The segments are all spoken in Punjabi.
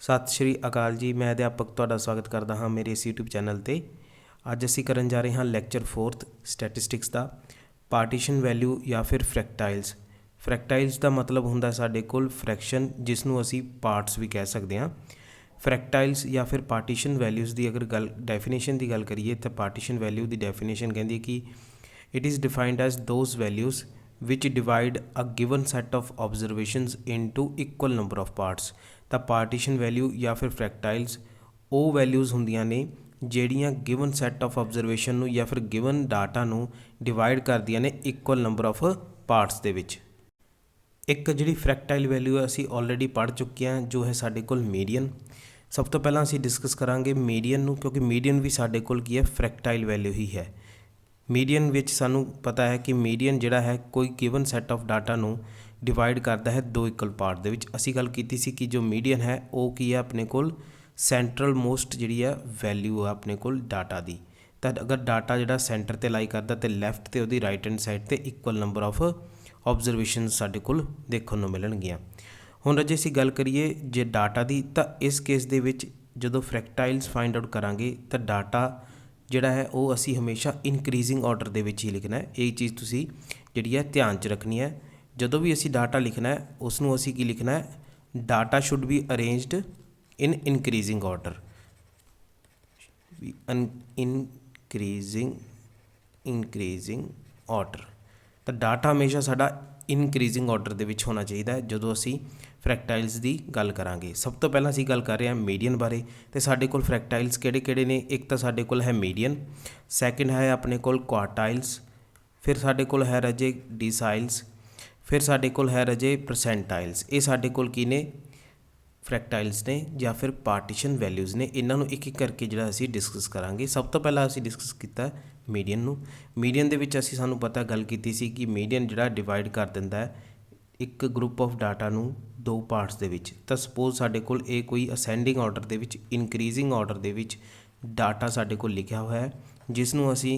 सत श्री अकाल जी। मैं अध्यापक तुहाडा स्वागत करता हाँ मेरे इस यूट्यूब चैनल ते। अज असी करन जा रहे हाँ लैक्चर 4th स्टैटिस्टिक्स का पार्टीशन वैल्यू या फिर फ्रैक्टाइल्स। फ्रैक्टाइल्स का मतलब हुंदा साडे कोल फ्रैक्शन, जिसनों असी पार्ट्स भी कह सकते हैं। फ्रैक्टाइल्स या फिर पार्टीशन वैल्यूज़ की अगर गल डेफिनेशन की गल करिए तो पार्टीशन वैल्यू की डेफिनेशन कहती है कि it is defined as those values which divide a given set of observations into equal number of parts. तो पार्टीशन वैल्यू या फिर फ्रैक्टाइल्स वो वैल्यूज़ होंदियां ने ਜਿਹੜੀਆਂ गिवन सैट ऑफ ऑबजरवेशन ਨੂੰ या फिर गिवन डाटा ਨੂੰ डिवाइड ਕਰਦੀਆਂ ਨੇ इक्वल नंबर ऑफ पार्ट्स ਦੇ ਵਿੱਚ। एक जी फ्रैक्टाइल वैल्यू है असी ऑलरेडी पढ़ चुके हैं, जो है साढ़े कोल मीडियन। सब तो पहला असी डिस्कस करांगे मीडियन नू, क्योंकि मीडियन भी साढ़े कोल की है फ्रैक्टाइल वैल्यू ही है। मीडियन विच सानू पता है कि मीडियन जिहड़ा है कोई गिवन सैट ऑफ डाटा नू डिवाइड करता है दो इक्वल पार्ट दे विच। असी गल कीती सी कि जो मीडियन है वो की है अपने कोल सेंट्रल मोस्ट जिहड़ी है वैल्यू है अपने कोल डाटा दी। तो अगर डाटा जिहड़ा सेंटर ते लाई करदा तो लैफ्ट ते उहदी राइट हैंड साइड ते इक्वल नंबर ऑफ ऑबजरवेशन साडे कोल देखण नूं मिलणगीਆਂ। हुण जे असीं गल करिए जे डाटा दी, तो इस केस दे विच जदों फ्रैक्टाइल्स फाइंड आउट करांगे तो डाटा जिहड़ा है वो असी हमेशा इनक्रीजिंग ऑर्डर दे विच ही लिखना है। ये चीज़ तुसी जिहड़ी है ध्यान च रखनी है। जदों भी असी डाटा लिखना है उसनूं असी की लिखना है, data should be arranged in increasing order. Increasing order, तो डाटा हमेशा साडा इनक्रीजिंग ऑर्डर दे विच होना चाहिए है जदों असी फ्रैक्टाइल्स की गल करांगे। सब तो पहला असी गल कर रहे हैं मीडियन बारे। तो साडे कोल फ्रैक्टाइल्स किहड़े-किहड़े ने? एक तो साडे कोल है मीडियन, सैकेंड है अपने कोल क्वार्टाइल्स, फिर साडे कोल है रजे डिसाइल्स, फिर साडे कोल है रजे परसेंटाइल्स। ये साडे कोल की ने? फ्रैक्टाइल्स ने या फिर पार्टीशन वैल्यूज़ ने। इन्हों एक एक करके जो असी डिस्कस करांगे। सब तो पहला असी डिस्कस किया मीडियन नूं। मीडियन दे विच असी सानूं पता गल कीती सी कि मीडियन जिहड़ा डिवाइड कर दिंदा है एक ग्रुप ऑफ डाटा नूं दो पार्ट्स दे विच। तो सपोज साडे कोल ये कोई असेंडिंग ऑर्डर दे विच इनक्रीजिंग ऑर्डर दे विच डाटा साडे कोल लिखिया होया है, जिसनूं असी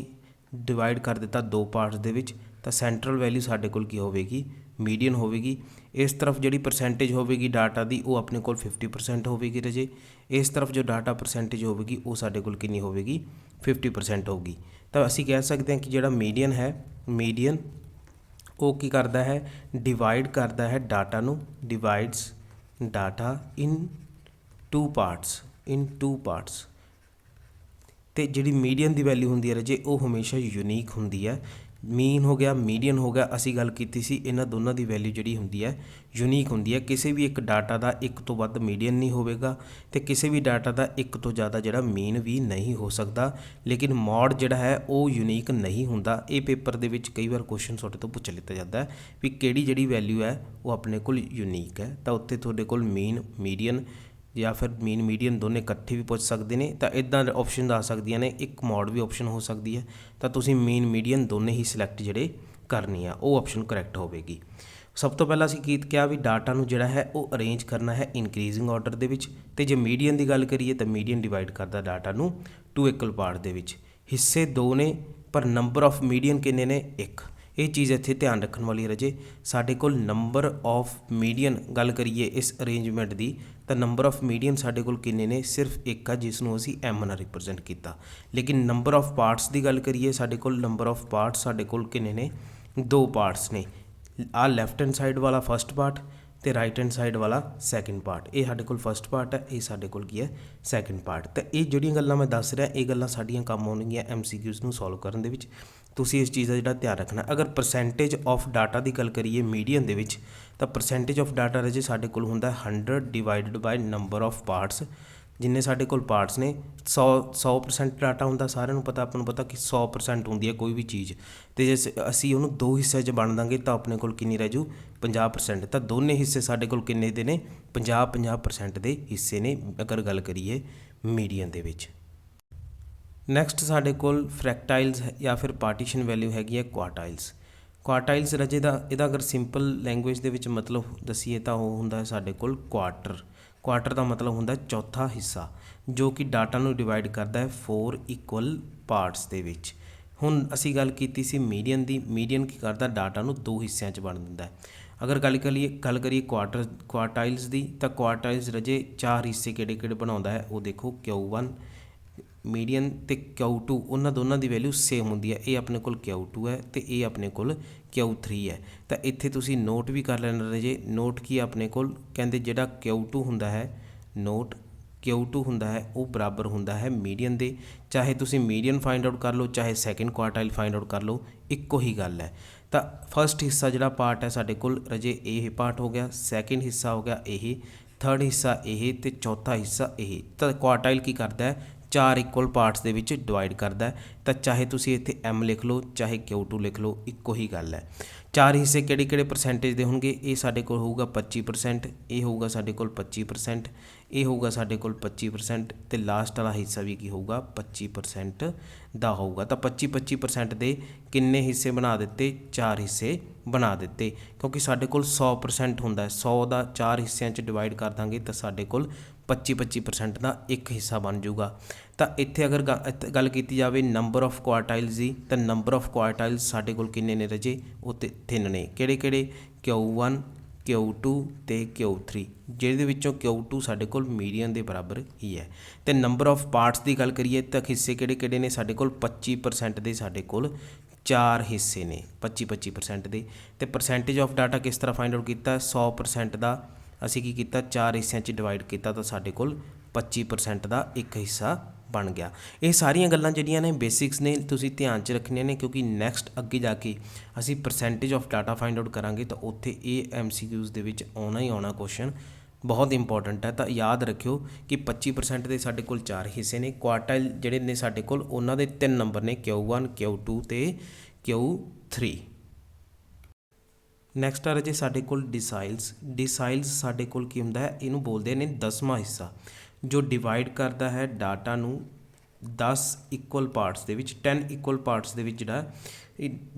डिवाइड कर दिता दो पार्ट्स दे विच। तो सेंट्रल वैल्यू साडे कोल की होवेगी? मीडियन होवेगी। इस तरफ जिहड़ी परसेंटेज होवेगी डाटा दी वो अपने कोल 50% होवेगी रजे। इस तरफ जो डाटा परसेंटेज होवेगी वो साडे कोल कितनी होवेगी? 50% होगी। तो असी कह सकते हैं कि जिहड़ा मीडियन है, मीडियन वो की करता है? डिवाइड करता है डाटा नूं, divides data in two parts. तो जिहड़ी मीडियन की वैल्यू होंदी है रजे वो हमेशा यूनीक होंदी है। मीन हो गया, मीडियन हो गया, असी गल कीती सी इन्हां दोनों की वैल्यू जिहड़ी होंदी है यूनीक होंदी है। किसी भी एक डाटा का एक तो वध मीडियन नहीं होवेगा, तो किसी भी डाटा का एक तो ज़्यादा जिहड़ा मीन भी नहीं हो सकता। लेकिन मॉड जिहड़ा है वो यूनीक नहीं होंदा। ये पेपर दे विच कई बार क्वेश्चन तुहाडे तो पुछ लिया जाता है भी किहड़ी जिहड़ी वैल्यू है वो अपने कोल यूनीक है। तो उत्ते तुहाडे कोल मीन मीडियन या फिर मीन मीडियन दोनों इकट्ठे भी पूछ सकते हैं। तो इदा ऑप्शन आ सकदियां ने, एक मॉड भी ऑप्शन हो सकती है। तो तुसीं मीन मीडियन दोनों ही सिलैक्ट जिहड़े करनी आ वो ऑप्शन करैक्ट होवेगी। सब तो पहला असीं क्या भी डाटा नूं जिहड़ा है वो अरेंज करना है इनक्रीजिंग ऑर्डर दे विच। ते जे मीडियन की गल करिए तो मीडियन डिवाइड करता डाटा नूं टू इक्वल पार्ट दे विच। हिस्से दो ने पर नंबर ऑफ मीडियन किन्ने ने? एक। ये चीज़ इत्थे ध्यान रखने वाली रजे। साडे कोल नंबर ऑफ मीडियन गल करिए इस अरेंजमेंट की, तो नंबर ऑफ मीडियन साडे कोल किन्ने ने? सिर्फ एक आ, जिसनूं असीं एम नाल रिप्रजेंट किया। लेकिन नंबर ऑफ पार्ट्स की गल करिए साडे कोल नंबर ऑफ पार्ट्स साडे कोल किन्ने ने? दो पार्ट्स ने। आ लैफ्ट हैंड साइड वाला फस्ट पार्ट तो राइट हैंड साइड वाला सैकेंड पार्ट। ये साडे कोल फस्ट पार्ट है, ये साडे कोल की है सैकेंड पार्ट। तो ये जिहड़ियां गल्लां मैं दस रहा ये गल्लां साडीआं काम आउणगीआं MCQs नूं सॉल्व करन दे विच। तुसीं इस चीज़ का जिहड़ा ध्यान रखना। अगर परसेंटेज ऑफ डाटा की गल करिए मीडियन दे विच, तो परसेंटेज ऑफ डाटा रजे साडे कोल हुंदा 100 divided by number of parts. जिन्ने साडे कोल पार्ट्स ने 100% डाटा हुंदा, सारिਆਂ ਨੂੰ पता, आपको पता कि 100% होंदी है कोई भी चीज़। तो जे असी उन्होंने दो हिस्से बण देंगे तो अपने कोल किन्नी रह जू? 50%। तो दोनों हिस्से साडे कोल किन्ने दे ने? 50-50% के हिस्से ने अगर गल करिए मीडियन दे विच। नैक्सट साडे कोल फ्रैक्टाइल्स या फिर पार्टीशन वैल्यू हैगी है क्वार्टाइल्स। क्वार्टाइल्स रजे दा इहदा अगर सिंपल लैंगुएज दे विच मतलब दसीए तो वो हुंदा है साडे कोल क्वार्टर। क्वार्टर का मतलब होंदा चौथा हिस्सा, जो कि डाटा नूं डिवाइड करता है 4 इक्वल पार्ट्स दे विच। हुण असी गल कीती सी मीडियन की। मीडियन की करता डाटा नूं दो हिस्सों च वंड दिंदा है। अगर गल करिए क्वार्टाइल्स की, तो क्वार्टाइल्स रजे 4 हिस्से किहड़े बनाउंदा है वो देखो, Q1 मीडियन ते Q2 उन्हां दोनों की वैल्यू सेम होंदी है। ये अपने कोल Q2 है तो ये अपने कोल Q3 है। तो इत्थे तुसी नोट भी कर लेना रजे, नोट की अपने कोल कहंदे जिहड़ा Q2 हुंदा है, नोट Q2 हुंदा है वो बराबर हुंदा है मीडियन दे। चाहे तुसी मीडियन फाइंड आउट कर लो, चाहे सैकेंड क्वार्टाइल फाइंड आउट कर लो, इक्को ही गल है। तो फस्ट हिस्सा जिहड़ा पार्ट है साडे कोल रजे ये पार्ट हो गया, सैकेंड हिस्सा हो गया ये, थर्ड हिस्सा ये, तो चौथा हिस्सा ये। तो क्वार्टाइल की करता है 4 इक्वल पार्ट्स दे विच डिवाइड करता है। तो चाहे तुसी इत्थे M लिख लो, चाहे Q2 लिख लो, इक्को ही गल है। 4 हिस्से किहड़े परसेंटेज दे होणगे, ये साडे कोल होऊगा 25%, ये होऊगा साडे कोल 25%, ये होऊगा साडे कोल 25%, ते लास्ट वाला हिस्सा भी की होऊगा 25% दा होऊगा। तो 25% दे किन्ने हिस्से बना दिते, 4 हिस्से बना दिते, क्योंकि साडे कोल 100% हुंदा है। 100 दा 4 हिस्सियां च डिवाइड कर दांगे तो साडे कोल 25% का एक हिस्सा बन जूगा। तो इत्थे अगर गल की जाए नंबर ऑफ क्वार्टाइल्स की, तो नंबर ऑफ क्वार्टाइल्स साडे कोल किन्ने ने रजे, वो 3 ने। किहड़े Q1 Q2 ते Q3, जिहदे विचों Q2 साडे कोल मीडियन दे बराबर ही है। तो नंबर ऑफ पार्ट्स की गल करिए तो हिस्से किहड़े ने साडे कोल 25% दे साडे कोल 4 हिस्से ने, 25% दे। तो परसेंटेज ऑफ डाटा किस तरह फाइंड आउट किया, 100% का असी की किया 4 हिस्सों च डिवाइड किया, तो साडे कोल 25% का एक हिस्सा बन गया। ये सारियां गल्लां जिहड़ियां ने बेसिक्स ने, तुसीं ध्यान च रखनियां ने, क्योंकि नैक्सट अगे जाके असी percentage of data find out करांगे तो उत्थे ये MCQs दे विच आउणा ही आउणा क्वेश्चन, बहुत इंपॉर्टेंट है। तो याद रखियो कि 25% के साडे कोल 4 हिस्से ने, क्वार्टाइल जिहड़े ने साडे कोल उन्हां दे 3 नंबर ने, Q1 Q2 ते Q3। नैक्सट आ रहे साडे कोल डिसाइल्स। डिसाइल्स साडे कोल की हुंदा है, इनू बोलते हैं 10वां हिस्सा, जो डिवाइड करता है डाटा नू 10 इक्वल पार्ट्स दे विच, 10 इक्वल पार्ट्स दे विच जिहड़ा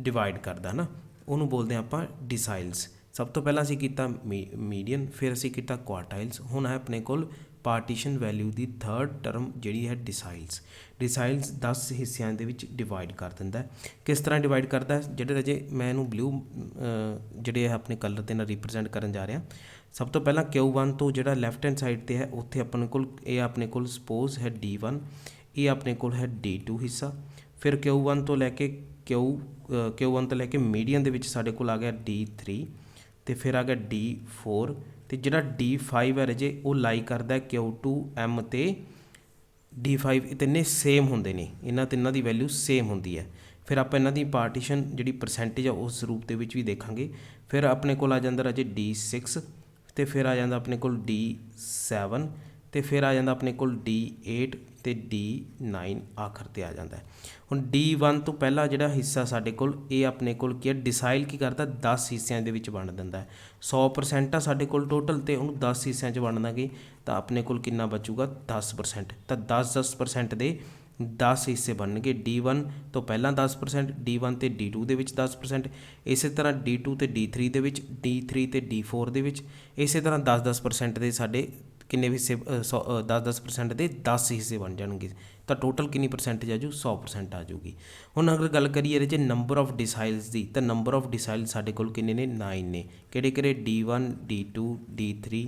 डिवाइड करदा ना, उन्होंने बोलते हैं आपां डिसाइल्स। सब तो पहला असीं कीता मीडियन, फिर असीं कीता क्वार्टाइल्स, हुण है अपने कोल पार्टीशन वैल्यू की थर्ड टर्म जिहड़ी है डिसाइल्स। डिसाइल्स 10 हिस्सिਆਂ ਦੇ ਵਿੱਚ डिवाइड कर दिंदा है। किस तरह डिवाइड करता है, ਜਿਹੜੇ रजे मैं इनू ब्लू ਜਿਹੜੇ अपने कलर ਦੇ ਨਾਲ रिप्रजेंट करन जा रहा। सब तो पहला Q1 तो ਜਿਹੜਾ लैफ्ट हैंड साइड ਤੇ है ਉੱਥੇ अपने कोल ये अपने कोल सपोज है D1, ये अपने कोल है D2 हिस्सा। फिर Q1 तो लैके Q1 तो लैके मीडियन ਦੇ ਵਿੱਚ ਸਾਡੇ ਕੋਲ आ गया D3, तो फिर आ गया D4, तो जिहड़ा D5 है रजे वो लाई करदा Q2 M ते D5, तिन्ने सेम होंदे ने, इन्हां तिन्नां दी वैल्यू सेम होंदी है। फिर आप इन्हां दी पार्टीशन जिहड़ी परसेंटेज है उस रूप दे विच भी देखांगे। फिर अपने कोल आ जांदा रजे D6, तो फिर आ जांदा अपने कोल D7, तो फिर आ जांदा अपने कोल D8 तो D9 आखिर ते आ जांदा है। हुण D1 तो पहला जिहड़ा हिस्सा साडे कोल ये अपने कोल की है, डिसाइल की करदा 10 हिस्सिਆਂ ਦੇ ਵਿੱਚ ਵੰਡ ਦਿੰਦਾ है। 100% ਆ ਸਾਡੇ ਕੋਲ टोटल, तो ਉਹਨੂੰ 10 हिस्सिਆਂ 'ਚ ਵੰਡ ਦਾਂਗੇ ਤਾਂ ਆਪਣੇ ਕੋਲ ਕਿੰਨਾ ਬਚੂਗਾ 10%। ਤਾਂ 10% ਦੇ 10 ਹਿੱਸੇ ਬਣਨਗੇ। D1 ਤੋਂ ਪਹਿਲਾਂ 10%, D1 ਤੇ D2 ਦੇ ਵਿੱਚ 10%, ਇਸੇ ਤਰ੍ਹਾਂ D2 ਤੇ D3 ਦੇ ਵਿੱਚ, D3 ਤੇ D4 ਦੇ ਵਿੱਚ, ਇਸੇ ਤਰ੍ਹਾਂ 10% ਦੇ ਸਾਡੇ किन्ने हिस्से 10% ਦੇ 10 हिस्से बन जाएंगे, तो टोटल कितनी परसेंटेज आ जू 100% आ जूगी। हुण अगर गल करिए जे नंबर ऑफ डिसाइल्स की, तो नंबर ऑफ डिसाइल साडे कोल किन्ने ने 9 ने। किहड़े D1 D2 D3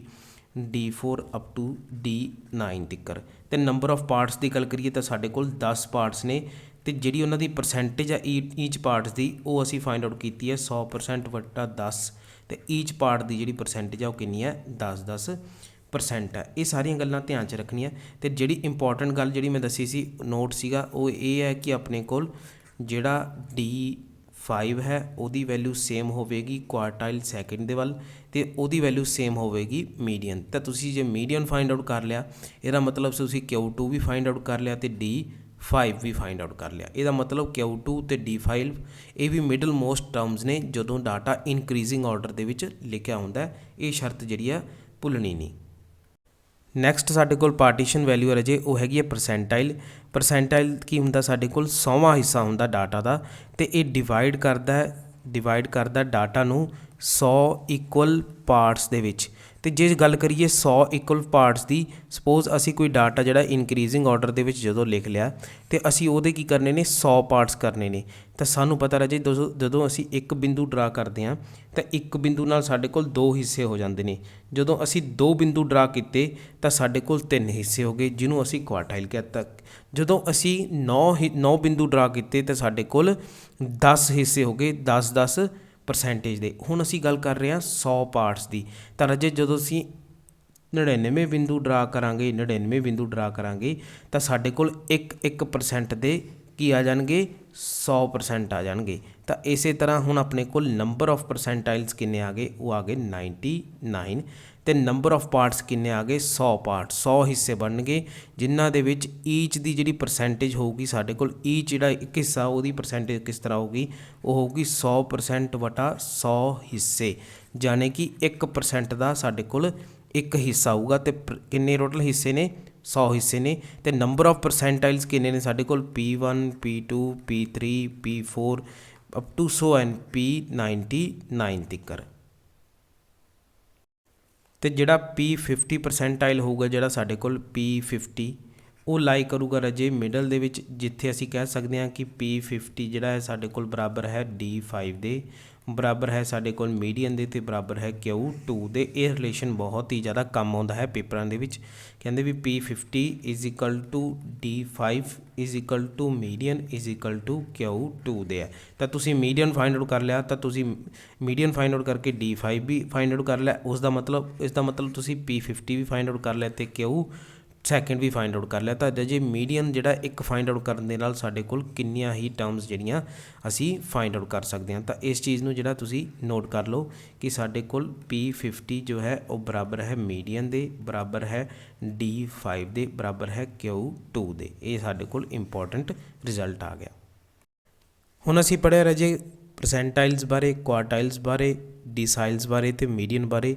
D4 up to D9 तिकर। तो नंबर ऑफ पार्ट्स की गल करिए तो साडे कोल 10 पार्ट्स ने, तो जिहड़ी उन्हां दी परसेंटेज आ ईच पार्ट्स की वो असीं फाइंड आउट की है 100% वट्टा 10, तो ईच पार्ट की जिहड़ी परसेंटेज आ वो कितनी है 10% है। ये सारिया गल्लां ध्यान च रखनिया। तो जिहड़ी इंपॉर्टेंट गल जिहड़ी मैं दसी सी नोट सीगा वो ये है कि अपने कोल जिहड़ा D5 है उहदी वैल्यू सेम होवेगी क्वार्टाइल सैकेंड दे वल, ते उहदी वैल्यू सेम होवेगी मीडियन। तो तुसीं जे मीडियन फाइंड आउट कर लिया, इहदा मतलब तुसीं Q2 भी फाइंड आउट कर लिया, तो D5 भी फाइंड आउट कर लिया। इहदा मतलब Q2 तो D5 ये भी मिडल मोस्ट टर्म्स ने जदों डाटा इनक्रीजिंग ऑर्डर दे विच लिखिया हुंदा है। ये शर्त जिहड़ी आ भुल्लणी नहीं। नैक्सट साडे कोल पार्टीशन वैल्यू है रजे वो हैगी है परसेंटाइल। परसेंटाइल की हुंदा साडे कोल 100वां हिस्सा हुंदा डाटा का, तो ये डिवाइड करदा डाटा नू 100 इक्वल पार्ट्स दे विच। ਤੇ ਜੇ ਗੱਲ ਕਰੀਏ 100 ਇਕੁਅਲ ਪਾਰਟਸ ਦੀ, ਸਪੋਜ਼ ਅਸੀਂ ਕੋਈ ਡਾਟਾ ਜਿਹੜਾ ਇਨਕਰੀਜ਼ਿੰਗ ਆਰਡਰ ਦੇ ਵਿੱਚ ਜਦੋਂ ਲਿਖ ਲਿਆ ਤੇ ਅਸੀਂ ਉਹਦੇ ਕੀ ਕਰਨੇ ਨੇ 100 ਪਾਰਟਸ ਕਰਨੇ ਨੇ। ਤਾਂ ਸਾਨੂੰ ਪਤਾ ਰਾਜੇ ਜਦੋਂ ਅਸੀਂ ਇੱਕ ਬਿੰਦੂ ਡਰਾ ਕਰਦੇ ਹਾਂ ਤਾਂ ਇੱਕ ਬਿੰਦੂ ਨਾਲ ਸਾਡੇ ਕੋਲ 2 ਹਿੱਸੇ ਹੋ ਜਾਂਦੇ ਨੇ। ਜਦੋਂ ਅਸੀਂ 2 ਬਿੰਦੂ ਡਰਾ ਕੀਤੇ ਤਾਂ ਸਾਡੇ ਕੋਲ 3 ਹਿੱਸੇ ਹੋ ਗਏ, ਜਿਹਨੂੰ ਅਸੀਂ ਕੁਆਰਟਾਈਲ ਕਹਿਤਾ। ਜਦੋਂ ਅਸੀਂ 9 ਬਿੰਦੂ ਡਰਾ ਕੀਤੇ ਤਾਂ ਸਾਡੇ ਕੋਲ 10 ਹਿੱਸੇ ਹੋ ਗਏ, 10 ਪਰਸੈਂਟੇਜ ਦੇ। ਹੁਣ ਅਸੀਂ ਗੱਲ ਕਰ ਰਹੇ ਹਾਂ 100 ਪਾਰਟਸ ਦੀ। ਤਾਂ ਰਾਜੇ ਜਦੋਂ ਅਸੀਂ 99 ਬਿੰਦੂ ਡਰਾ ਕਰਾਂਗੇ, 99 ਬਿੰਦੂ ਡਰਾ ਕਰਾਂਗੇ ਤਾਂ ਸਾਡੇ ਕੋਲ 1% ਦੇ ਕੀ ਆ ਜਾਣਗੇ 100% ਆ ਜਾਣਗੇ। ਤਾਂ ਇਸੇ ਤਰ੍ਹਾਂ ਹੁਣ ਆਪਣੇ ਕੋਲ ਨੰਬਰ ਆਫ ਪਰਸੈਂਟਾਈਲਸ ਕਿੰਨੇ ਆ ਗਏ, ਉਹ ਆ ਗਏ 99 ਤੇ ਨੰਬਰ ਆਫ ਪਾਰਟਸ ਕਿੰਨੇ ਆ ਗਏ 100 ਪਾਰਟ, 100 ਹਿੱਸੇ ਬਣਨਗੇ ਜਿਨ੍ਹਾਂ ਦੇ ਵਿੱਚ ਈਚ ਦੀ ਜਿਹੜੀ ਪਰਸੈਂਟੇਜ ਹੋਊਗੀ ਸਾਡੇ ਕੋਲ, ਈਚ ਜਿਹੜਾ ਇੱਕ ਹਿੱਸਾ ਉਹਦੀ ਪਰਸੈਂਟੇਜ ਕਿਸ ਤਰ੍ਹਾਂ ਹੋਊਗੀ, ਉਹ ਹੋਊਗੀ 100% ਵਟਾ 100 ਹਿੱਸੇ, ਯਾਨੀ ਕਿ 1% ਦਾ ਸਾਡੇ ਕੋਲ ਇੱਕ ਹਿੱਸਾ ਆਊਗਾ। ਤੇ ਕਿੰਨੇ ਟੋਟਲ ਹਿੱਸੇ ਨੇ 100 ਹਿੱਸੇ ਨੇ। ਤੇ ਨੰਬਰ ਆਫ ਪਰਸੈਂਟਾਈਲਸ ਕਿੰਨੇ ਨੇ ਸਾਡੇ ਕੋਲ P1 P2 P3 P4 up to so N P99 ਤੀਕਰ। ਤੇ ਜਿਹੜਾ P50 ਪਰਸੈਂਟਾਈਲ ਹੋਊਗਾ, ਜਿਹੜਾ ਸਾਡੇ ਕੋਲ P50 ਉਹ ਲਾਈ ਕਰੂਗਾ ਰਾਜੇ ਮਿਡਲ ਦੇ ਵਿੱਚ, ਜਿੱਥੇ ਅਸੀਂ ਕਹਿ ਸਕਦੇ ਹਾਂ ਕਿ P50 ਜਿਹੜਾ ਹੈ ਸਾਡੇ ਕੋਲ ਬਰਾਬਰ ਹੈ D5 ਦੇ, ਬਰਾਬਰ ਹੈ ਸਾਡੇ ਕੋਲ ਮੀਡੀਅਨ ਦੇ ਤੇ ਬਰਾਬਰ ਹੈ Q2 ਦੇ। ਇਹ ਰਿਲੇਸ਼ਨ ਬਹੁਤ ਹੀ ਜ਼ਿਆਦਾ ਕੰਮ ਆਉਂਦਾ ਹੈ ਪੇਪਰਾਂ ਦੇ ਵਿੱਚ। ਕਹਿੰਦੇ ਵੀ P50 is equal to D5 is equal to median is equal to Q2 ਦੇ ਹੈ। ਤਾਂ ਤੁਸੀਂ ਮੀਡੀਅਨ ਫਾਈਂਡ ਆਊਟ ਕਰ ਲਿਆ, ਤਾਂ ਤੁਸੀਂ ਮੀਡੀਅਨ ਫਾਈਂਡ ਆਊਟ ਕਰਕੇ D5 ਵੀ ਫਾਈਂਡ ਆਊਟ ਕਰ ਲਿਆ, ਇਸ ਦਾ ਮਤਲਬ ਤੁਸੀਂ P50 ਵੀ ਫਾਈਂਡ ਆਊਟ ਕਰ ਲਿਆ ਤੇ Q2 ਵੀ ਫਾਈਂਡ ਆਊਟ ਕਰ ਲਿਆ। ਤਾਂ ਜੇ ਮੀਡੀਅਨ ਜਿਹੜਾ ਇੱਕ ਫਾਈਂਡ ਆਊਟ ਕਰਨ ਦੇ ਨਾਲ ਸਾਡੇ ਕੋਲ ਕਿੰਨੀਆਂ ਹੀ ਟਰਮਸ ਜਿਹੜੀਆਂ ਅਸੀਂ ਫਾਈਂਡ ਆਊਟ ਕਰ ਸਕਦੇ ਹਾਂ। ਤਾਂ ਇਸ ਚੀਜ਼ ਨੂੰ ਜਿਹੜਾ ਤੁਸੀਂ ਨੋਟ ਕਰ ਲਓ ਕਿ ਸਾਡੇ ਕੋਲ P50 ਜੋ ਹੈ ਉਹ ਬਰਾਬਰ ਹੈ ਮੀਡੀਅਨ ਦੇ, ਬਰਾਬਰ ਹੈ D5 ਦੇ, ਬਰਾਬਰ ਹੈ Q2 ਦੇ। ਇਹ ਸਾਡੇ ਕੋਲ ਇੰਪੋਰਟੈਂਟ ਰਿਜ਼ਲਟ ਆ ਗਿਆ। ਹੁਣ ਅਸੀਂ ਪੜ੍ਹਿਆ ਰਾਜੇ ਪਰਸੈਂਟਾਈਲਸ ਬਾਰੇ, ਕੁਆਰਟਾਈਲਸ ਬਾਰੇ, ਡਿਸਾਈਲਸ ਬਾਰੇ ਤੇ ਮੀਡੀਅਨ ਬਾਰੇ।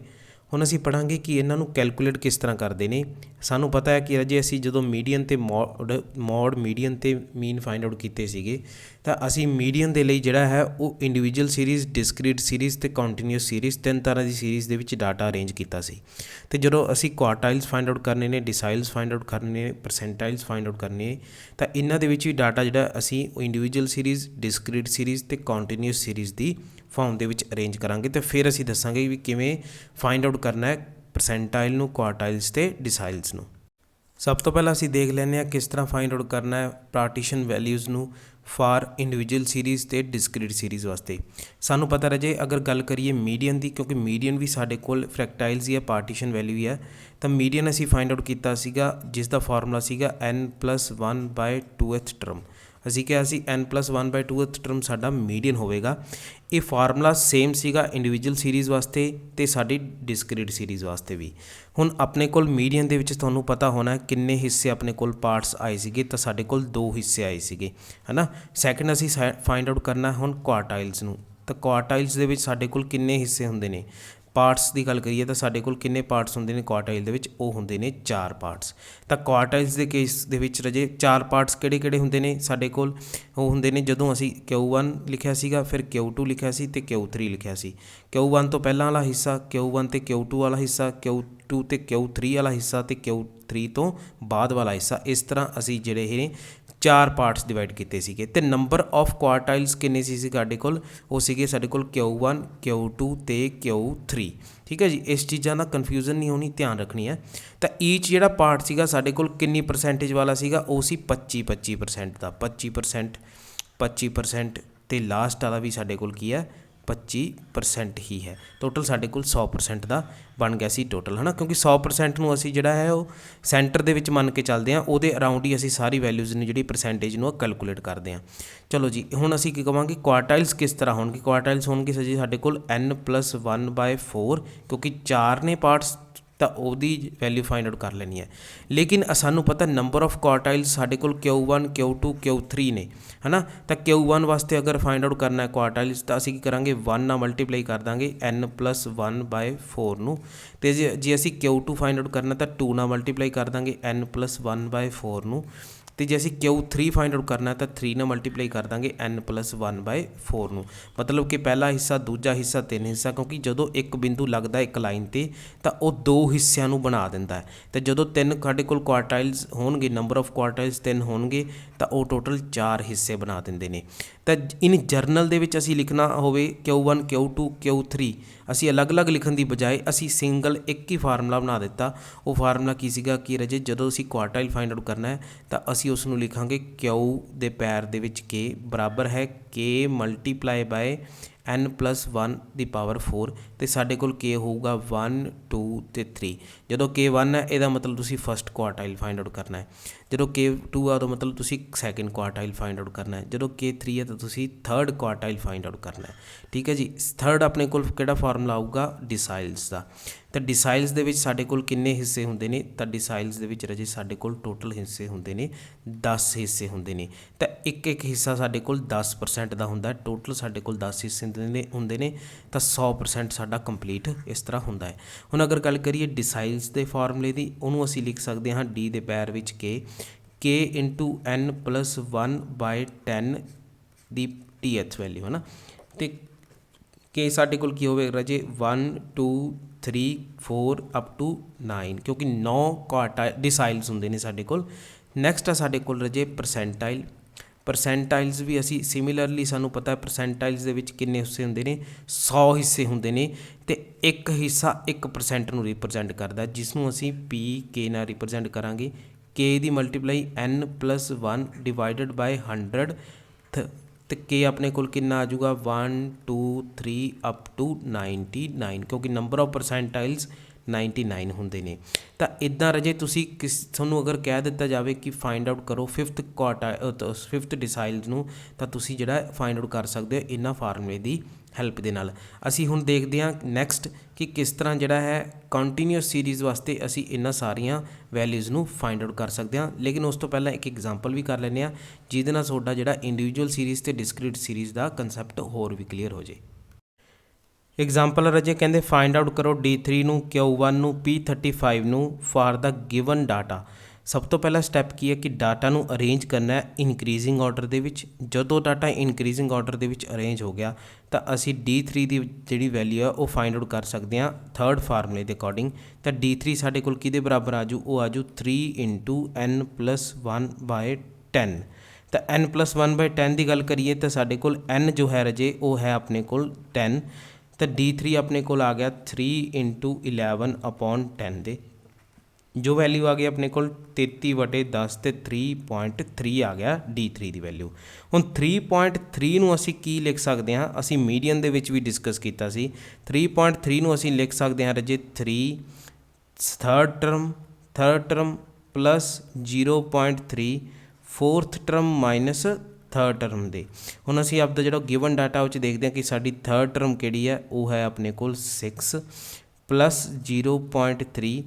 ਹੁਣ ਅਸੀਂ ਪੜ੍ਹਾਂਗੇ ਕਿ ਇਹਨਾਂ ਨੂੰ ਕੈਲਕੂਲੇਟ ਕਿਸ ਤਰ੍ਹਾਂ ਕਰਦੇ ਨੇ। ਸਾਨੂੰ ਪਤਾ ਹੈ ਕਿ ਰਾਜੇ ਅਸੀਂ ਜਦੋਂ ਮੀਡੀਅਨ ਤੇ ਮੋਡ ਮੀਡੀਅਨ ਤੇ ਮੀਨ ਫਾਈਂਡ ਆਊਟ ਕੀਤੇ ਸੀਗੇ, ਤਾਂ ਅਸੀਂ ਮੀਡੀਅਨ ਦੇ ਲਈ ਜਿਹੜਾ ਹੈ ਉਹ ਇੰਡੀਵਿਜੂਅਲ ਸੀਰੀਜ਼, ਡਿਸਕ੍ਰੀਟ ਸੀਰੀਜ਼ ਤੇ ਕੰਟੀਨਿਊਸ ਸੀਰੀਜ਼, 3 ਤਰ੍ਹਾਂ ਦੀ ਸੀਰੀਜ਼ ਦੇ ਵਿੱਚ ਡਾਟਾ ਅਰੇਂਜ ਕੀਤਾ ਸੀ। ਤੇ ਜਦੋਂ ਅਸੀਂ ਕੁਆਰਟਾਈਲਸ ਫਾਈਂਡ ਆਊਟ ਕਰਨੇ ਨੇ, ਡਿਸਾਈਲਸ ਫਾਈਂਡ ਆਊਟ ਕਰਨੇ ਨੇ, ਪਰਸੈਂਟਾਈਲਸ ਫਾਈਂਡ ਆਊਟ ਕਰਨੇ ਨੇ, ਤਾਂ ਇਹਨਾਂ ਦੇ ਵਿੱਚ ਵੀ ਡਾਟਾ ਜਿਹੜਾ ਅਸੀਂ ਇੰਡੀਵਿਜੂਅਲ ਸੀਰੀਜ਼, ਡਿਸਕ੍ਰੀਟ ਸੀਰੀਜ਼ ਤੇ ਕੰਟੀਨਿਊਸ ਸੀਰੀਜ਼ ਦੀ ਫਾਰਮ ਦੇ ਵਿੱਚ ਅਰੇਂਜ ਕਰਾਂਗੇ। ਤੇ ਫਿਰ ਅਸੀਂ ਦੱਸਾਂਗੇ ਵੀ ਕਿਵੇਂ ਫਾਈਂਡ ਆਊਟ ਕਰਨਾ ਹੈ ਪਰਸੈਂਟਾਈਲ ਨੂੰ, ਕੁਆਰਟਾਈਲਸ ਤੇ ਡਿਸਾਈਲਸ ਨੂੰ। ਸਭ ਤੋਂ ਪਹਿਲਾਂ ਅਸੀਂ ਦੇਖ ਲੈਂਦੇ ਹਾਂ ਕਿਸ ਤਰ੍ਹਾਂ ਫਾਈਂਡ ਆਊਟ ਕਰਨਾ ਹੈ ਪਾਰਟੀਸ਼ਨ ਵੈਲਿਊਜ਼ ਨੂੰ ਫਾਰ ਇੰਡੀਵਿਜੂਅਲ ਸੀਰੀਜ਼ ਤੇ ਡਿਸਕ੍ਰੀਟ ਸੀਰੀਜ਼ ਵਾਸਤੇ। ਸਾਨੂੰ ਪਤਾ ਰਹੇ ਅਗਰ ਗੱਲ ਕਰੀਏ ਮੀਡੀਅਨ ਦੀ, ਕਿਉਂਕਿ ਮੀਡੀਅਨ ਵੀ ਸਾਡੇ ਕੋਲ ਫਰੈਕਟਾਈਲਸ ਹੀ ਹੈ, ਪਾਰਟੀਸ਼ਨ ਵੈਲਿਊ ਹੀ ਹੈ। ਤਾਂ ਮੀਡੀਅਨ ਅਸੀਂ ਫਾਈਂਡ ਆਊਟ ਕੀਤਾ ਸੀਗਾ ਜਿਸ ਦਾ ਫਾਰਮੂਲਾ ਸੀਗਾ n+1/2th ਟਰਮ। ਅਸੀਂ ਕਿਹਾ ਸੀ n+1/2th ਟਰਮ ਸਾਡਾ ਮੀਡੀਅਨ ਹੋਵੇਗਾ। ਇਹ ਫਾਰਮੂਲਾ ਸੇਮ ਸੀਗਾ ਇੰਡੀਵਿਜੂਅਲ ਸੀਰੀਜ਼ ਵਾਸਤੇ ਤੇ ਸਾਡੀ ਡਿਸਕ੍ਰੀਟ ਸੀਰੀਜ਼ ਵਾਸਤੇ ਵੀ। ਹੁਣ ਆਪਣੇ ਕੋਲ ਮੀਡੀਅਨ ਦੇ ਵਿੱਚ ਤੁਹਾਨੂੰ ਪਤਾ ਹੋਣਾ ਕਿੰਨੇ ਹਿੱਸੇ ਆਪਣੇ ਕੋਲ ਪਾਰਟਸ ਆਏ ਸੀਗੇ, ਤਾਂ ਸਾਡੇ ਕੋਲ 2 ਹਿੱਸੇ ਆਏ ਸੀਗੇ, ਹੈ ਨਾ। ਸੈਕਿੰਡ ਅਸੀਂ ਫਾਈਂਡ ਆਊਟ ਕਰਨਾ ਹੁਣ ਕੁਆਰਟਾਈਲਸ ਨੂੰ। ਤਾਂ ਕੁਆਰਟਾਈਲਸ ਦੇ ਵਿੱਚ ਸਾਡੇ ਕੋਲ ਕਿੰਨੇ ਹਿੱਸੇ ਹੁੰਦੇ ਨੇ, ਪਾਰਟਸ ਦੀ ਗੱਲ ਕਰੀਏ ਤਾਂ ਸਾਡੇ ਕੋਲ ਕਿੰਨੇ ਪਾਰਟਸ ਹੁੰਦੇ ਨੇ ਕੁਆਰਟਾਈਲ ਦੇ ਵਿੱਚ, ਉਹ ਹੁੰਦੇ ਨੇ 4 ਪਾਰਟਸ। ਤਾਂ ਕੁਆਰਟਾਈਲਸ ਦੇ ਕੇਸ ਦੇ ਵਿੱਚ ਰਾਜੇ 4 ਪਾਰਟਸ ਕਿਹੜੇ ਹੁੰਦੇ ਨੇ ਸਾਡੇ ਕੋਲ, ਉਹ ਹੁੰਦੇ ਨੇ ਜਦੋਂ ਅਸੀਂ Q1 ਲਿਖਿਆ ਸੀਗਾ, ਫਿਰ Q2 ਲਿਖਿਆ ਸੀ ਤੇ Q3 ਲਿਖਿਆ ਸੀ। Q1 ਤੋਂ ਪਹਿਲਾਂ ਵਾਲਾ ਹਿੱਸਾ, Q1 ਤੇ Q2 ਵਾਲਾ ਹਿੱਸਾ, Q2 ਤੇ Q3 ਵਾਲਾ ਹਿੱਸਾ ਤੇ Q3 ਤੋਂ ਬਾਅਦ ਵਾਲਾ ਹਿੱਸਾ। ਇਸ ਤਰ੍ਹਾਂ ਅਸੀਂ ਜਿਹੜੇ ਇਹ 4 ਪਾਰਟਸ ਡਿਵਾਈਡ ਕੀਤੇ ਸੀਗੇ। ਤੇ ਨੰਬਰ ਆਫ ਕੁਆਰਟਾਈਲਸ ਕਿੰਨੇ ਸੀ ਸਾਡੇ ਕੋਲ, ਉਹ ਸੀਗੇ ਸਾਡੇ ਕੋਲ Q1 Q2 ਤੇ Q3। ਠੀਕ ਹੈ ਜੀ, ਇਸ ਚੀਜ਼ਾਂ ਦਾ ਕਨਫਿਊਜ਼ਨ ਨਹੀਂ ਹੋਣੀ, ਧਿਆਨ ਰੱਖਣੀ ਹੈ। ਤਾਂ ਈਚ ਜਿਹੜਾ ਪਾਰਟ ਸੀਗਾ ਸਾਡੇ ਕੋਲ ਕਿੰਨੀ ਪਰਸੈਂਟੇਜ ਵਾਲਾ ਸੀਗਾ, ਉਹ ਸੀ 25% ਦਾ, 25% ਤੇ ਲਾਸਟ ਵਾਲਾ ਵੀ ਸਾਡੇ ਕੋਲ ਕੀ ਹੈ 25% ਹੀ ਹੈ। ਟੋਟਲ ਸਾਡੇ ਕੋਲ 100% ਦਾ ਬਣ ਗਿਆ ਸੀ ਟੋਟਲ, ਹੈ ਨਾ। ਕਿਉਂਕਿ 100% ਨੂੰ ਅਸੀਂ ਜਿਹੜਾ ਹੈ ਉਹ ਸੈਂਟਰ ਦੇ ਵਿੱਚ ਮੰਨ ਕੇ ਚੱਲਦੇ ਹਾਂ, ਉਹਦੇ ਅਰਾਊਂਡ ਹੀ ਅਸੀਂ ਸਾਰੀ ਵੈਲਿਊਜ਼ ਨੂੰ ਜਿਹੜੀ ਪਰਸੈਂਟੇਜ ਨੂੰ ਕੈਲਕੂਲੇਟ ਕਰਦੇ ਹਾਂ। ਚਲੋ ਜੀ, ਹੁਣ ਅਸੀਂ ਕੀ ਕਹਾਂਗੇ ਕੁਆਰਟਾਈਲਸ ਕਿਸ ਤਰ੍ਹਾਂ ਹੋਣਗੇ। ਕੁਆਰਟਾਈਲਸ ਹੋਣਗੇ ਜੀ ਸਾਡੇ ਕੋਲ n+1/4, ਕਿਉਂਕਿ 4 ਨੇ ਪਾਰਟਸ ਤਾਂ ਉਹਦੀ ਵੈਲਿਊ ਫਾਈਂਡ ਆਊਟ ਕਰ ਲੈਣੀ ਹੈ। ਲੇਕਿਨ ਸਾਨੂੰ ਪਤਾ ਨੰਬਰ ਆਫ ਕੁਆਰਟਾਈਲਸ ਸਾਡੇ ਕੋਲ Q1 Q2 Q3 ਨੇ, ਹੈ ਨਾ। ਤਾਂ Q1 ਵਾਸਤੇ ਅਗਰ ਫਾਈਂਡ ਆਊਟ ਕਰਨਾ ਹੈ ਕੁਆਰਟਾਈਲਸ, ਤਾਂ ਅਸੀਂ ਕੀ ਕਰਾਂਗੇ 1 ਨਾਲ ਮਲਟੀਪਲਾਈ ਕਰ ਦਾਂਗੇ n+1/4 ਨੂੰ। ਅਤੇ ਜੇ ਅਸੀਂ Q2 ਫਾਈਂਡ ਆਊਟ ਕਰਨਾ ਤਾਂ 2 ਨਾਲ ਮਲਟੀਪਲਾਈ ਕਰ ਦਾਂਗੇ n+1/4 ਨੂੰ। तो जे असी Q3 फाइंड आउट करना तो 3 ਨਾਲ मल्टीप्लाई कर देंगे n+1/4 ਨੂੰ, मतलब कि पहला हिस्सा दूजा हिस्सा तीन हिस्सा, क्योंकि जो एक बिंदु लगता एक लाइन पर तो वह दो हिस्सों में बना देता है। तो जो तीन साढ़े कोल क्वार्टाइल्स होणगे, नंबर ऑफ क्वार्टाइल्स 3 होणगे तो वह टोटल 4 हिस्से बना देंगे ने। तो इन जरनल दे विच असी लिखना होवे Q1 Q2 Q3 असी अलग अलग लिखण की बजाय असी सिंगल एक ही फार्मूला बना दिता। वो फार्मूला की सीगा कि रजे जदों असी क्वार्टाइल फाइंड आउट करना है तो असी उसनूं लिखांगे Q दे पैर दे विच K बराबर है K मल्टीप्लाई बाय n+1/4 तो साढ़े कोल K होगा 1 2 ते 3। जो K 1 है यदा मतलब तुसी फस्ट क्वार्टाइल फाइंड आउट करना है, जो K 2 आ तो मतलब तुसी सैकेंड क्वार्टाइल फाइंड आउट करना है, जो K 3 है तो तुसी थर्ड क्वार्टाइल फाइंड आउट करना है। ठीक है जी। थर्ड अपने कोल किहड़ा फार्मूला आऊगा डिसाइल्स का। तो डिसाइल्स दे विच साढ़े कोल किन्ने हिस्से हुंदे ने, तो डिसाइल्स दे विच रजे साढ़े कोल टोटल हिस्से हुंदे ने 10 हिस्से हुंदे ने। तो एक एक हिस्सा साढ़े कोल 10% का हुंदा है, टोटल साढ़े कोल 10 हिस्से हुंदे ने तो 100% साडा कंप्लीट इस तरह हुंदा है। हुण अगर गल करिए डिसाइल्स के फार्मूले की, उन्होंने असीं लिख सकते हाँ डी दे पैर विच K × n+1/10 दी TH वैल्यू है ना। तो K साढ़े कोल की होवे रजे 1 2 3 4 अप टू 9, क्योंकि 9 क्वार्टाइल डिसाइल्स हुंदे ने साढ़े कोल। नैक्सट आ साढ़े कोल रजे परसेंटाइल। परसेंटाइल्स भी असी सिमिलरली सानू पता है परसेंटाइल्स दे विच किन्ने हिस्से हुंदे ने 100 हिस्से हुंदे ने ते एक हिस्सा 1% नूं रिप्रजेंट करदा, जिसनूं असी PK नाल रिप्रजेंट करांगे। K the multiply n+1 divided by 100 तो K अपने कोल कितना आ जाऊगा 1 2 3 अप टू 99, क्योंकि नंबर ऑफ परसेंटाइल्स 99 होंदे ने। तो इदां रजे तुसी तुहानूं अगर कह दिता जाए कि फाइंड आउट करो फिफ्थ डिसाइल्स नूं, तो तुसी जिहड़ा फाइंड आउट कर सकते हो इन्हां फार्मूले की हैल्प दे नाल। असी हुण देखते हैं नैक्सट कि किस तरह जिहड़ा है कंटीन्यूअस सीरीज़ वास्ते असी इन्हां सारियां वैल्यूज़ नूं फाइंड आउट कर सकते हैं। लेकिन उस तो पहला एक एग्जाम्पल भी कर लैंदे आ जिहदे नाल तुहाडा जिहड़ा इंडिविजुअल सीरीज़ ते डिस्क्रीट सीरीज़ का कंसैप्ट होर भी क्लीयर हो जाए। एग्जाम्पल रजे कहते फाइंड आउट करो D3 नूं Q1 नूं P35 नूं फॉर द गिवन डाटा। सब तो पहला स्टैप की है कि डाटा नूं अरेंज करना है इनक्रीजिंग ऑर्डर दे विच। जदों डाटा इनक्रीजिंग ऑर्डर दे विच अरेंज हो गया तो असी D3 की जिहड़ी वैल्यू है वो फाइंड आउट कर सकते हैं थर्ड फार्मूले के अकॉर्डिंग। तो D3 साढ़े कोल किहदे बराबर आजू, वो आजू 3 × n+1/10। तो n+1/10 की गल करिए तो साढ़े कोल n जो है रजे वो है अपने कोल 10। तो D3 अपने कोल आ गया 3 × 11/10 दे, जो वैल्यू आ गई अपने कोल 33/10 तो 3.3 आ गया D3 की वैल्यू। हुण 3.3 नूं असी की लिख सकते हैं, असी मीडियन दे विच भी डिस्कस किया सी। 3.3 नूं असी लिख सकते हैं रजे 3 third term plus 0.3 fourth term minus third term दे। हुण असी आपदा जिहड़ा गिवन डाटा उच देखते हैं कि साडी थर्ड टर्म किहड़ी है, वो है अपने कोल 6 प्लस 0.3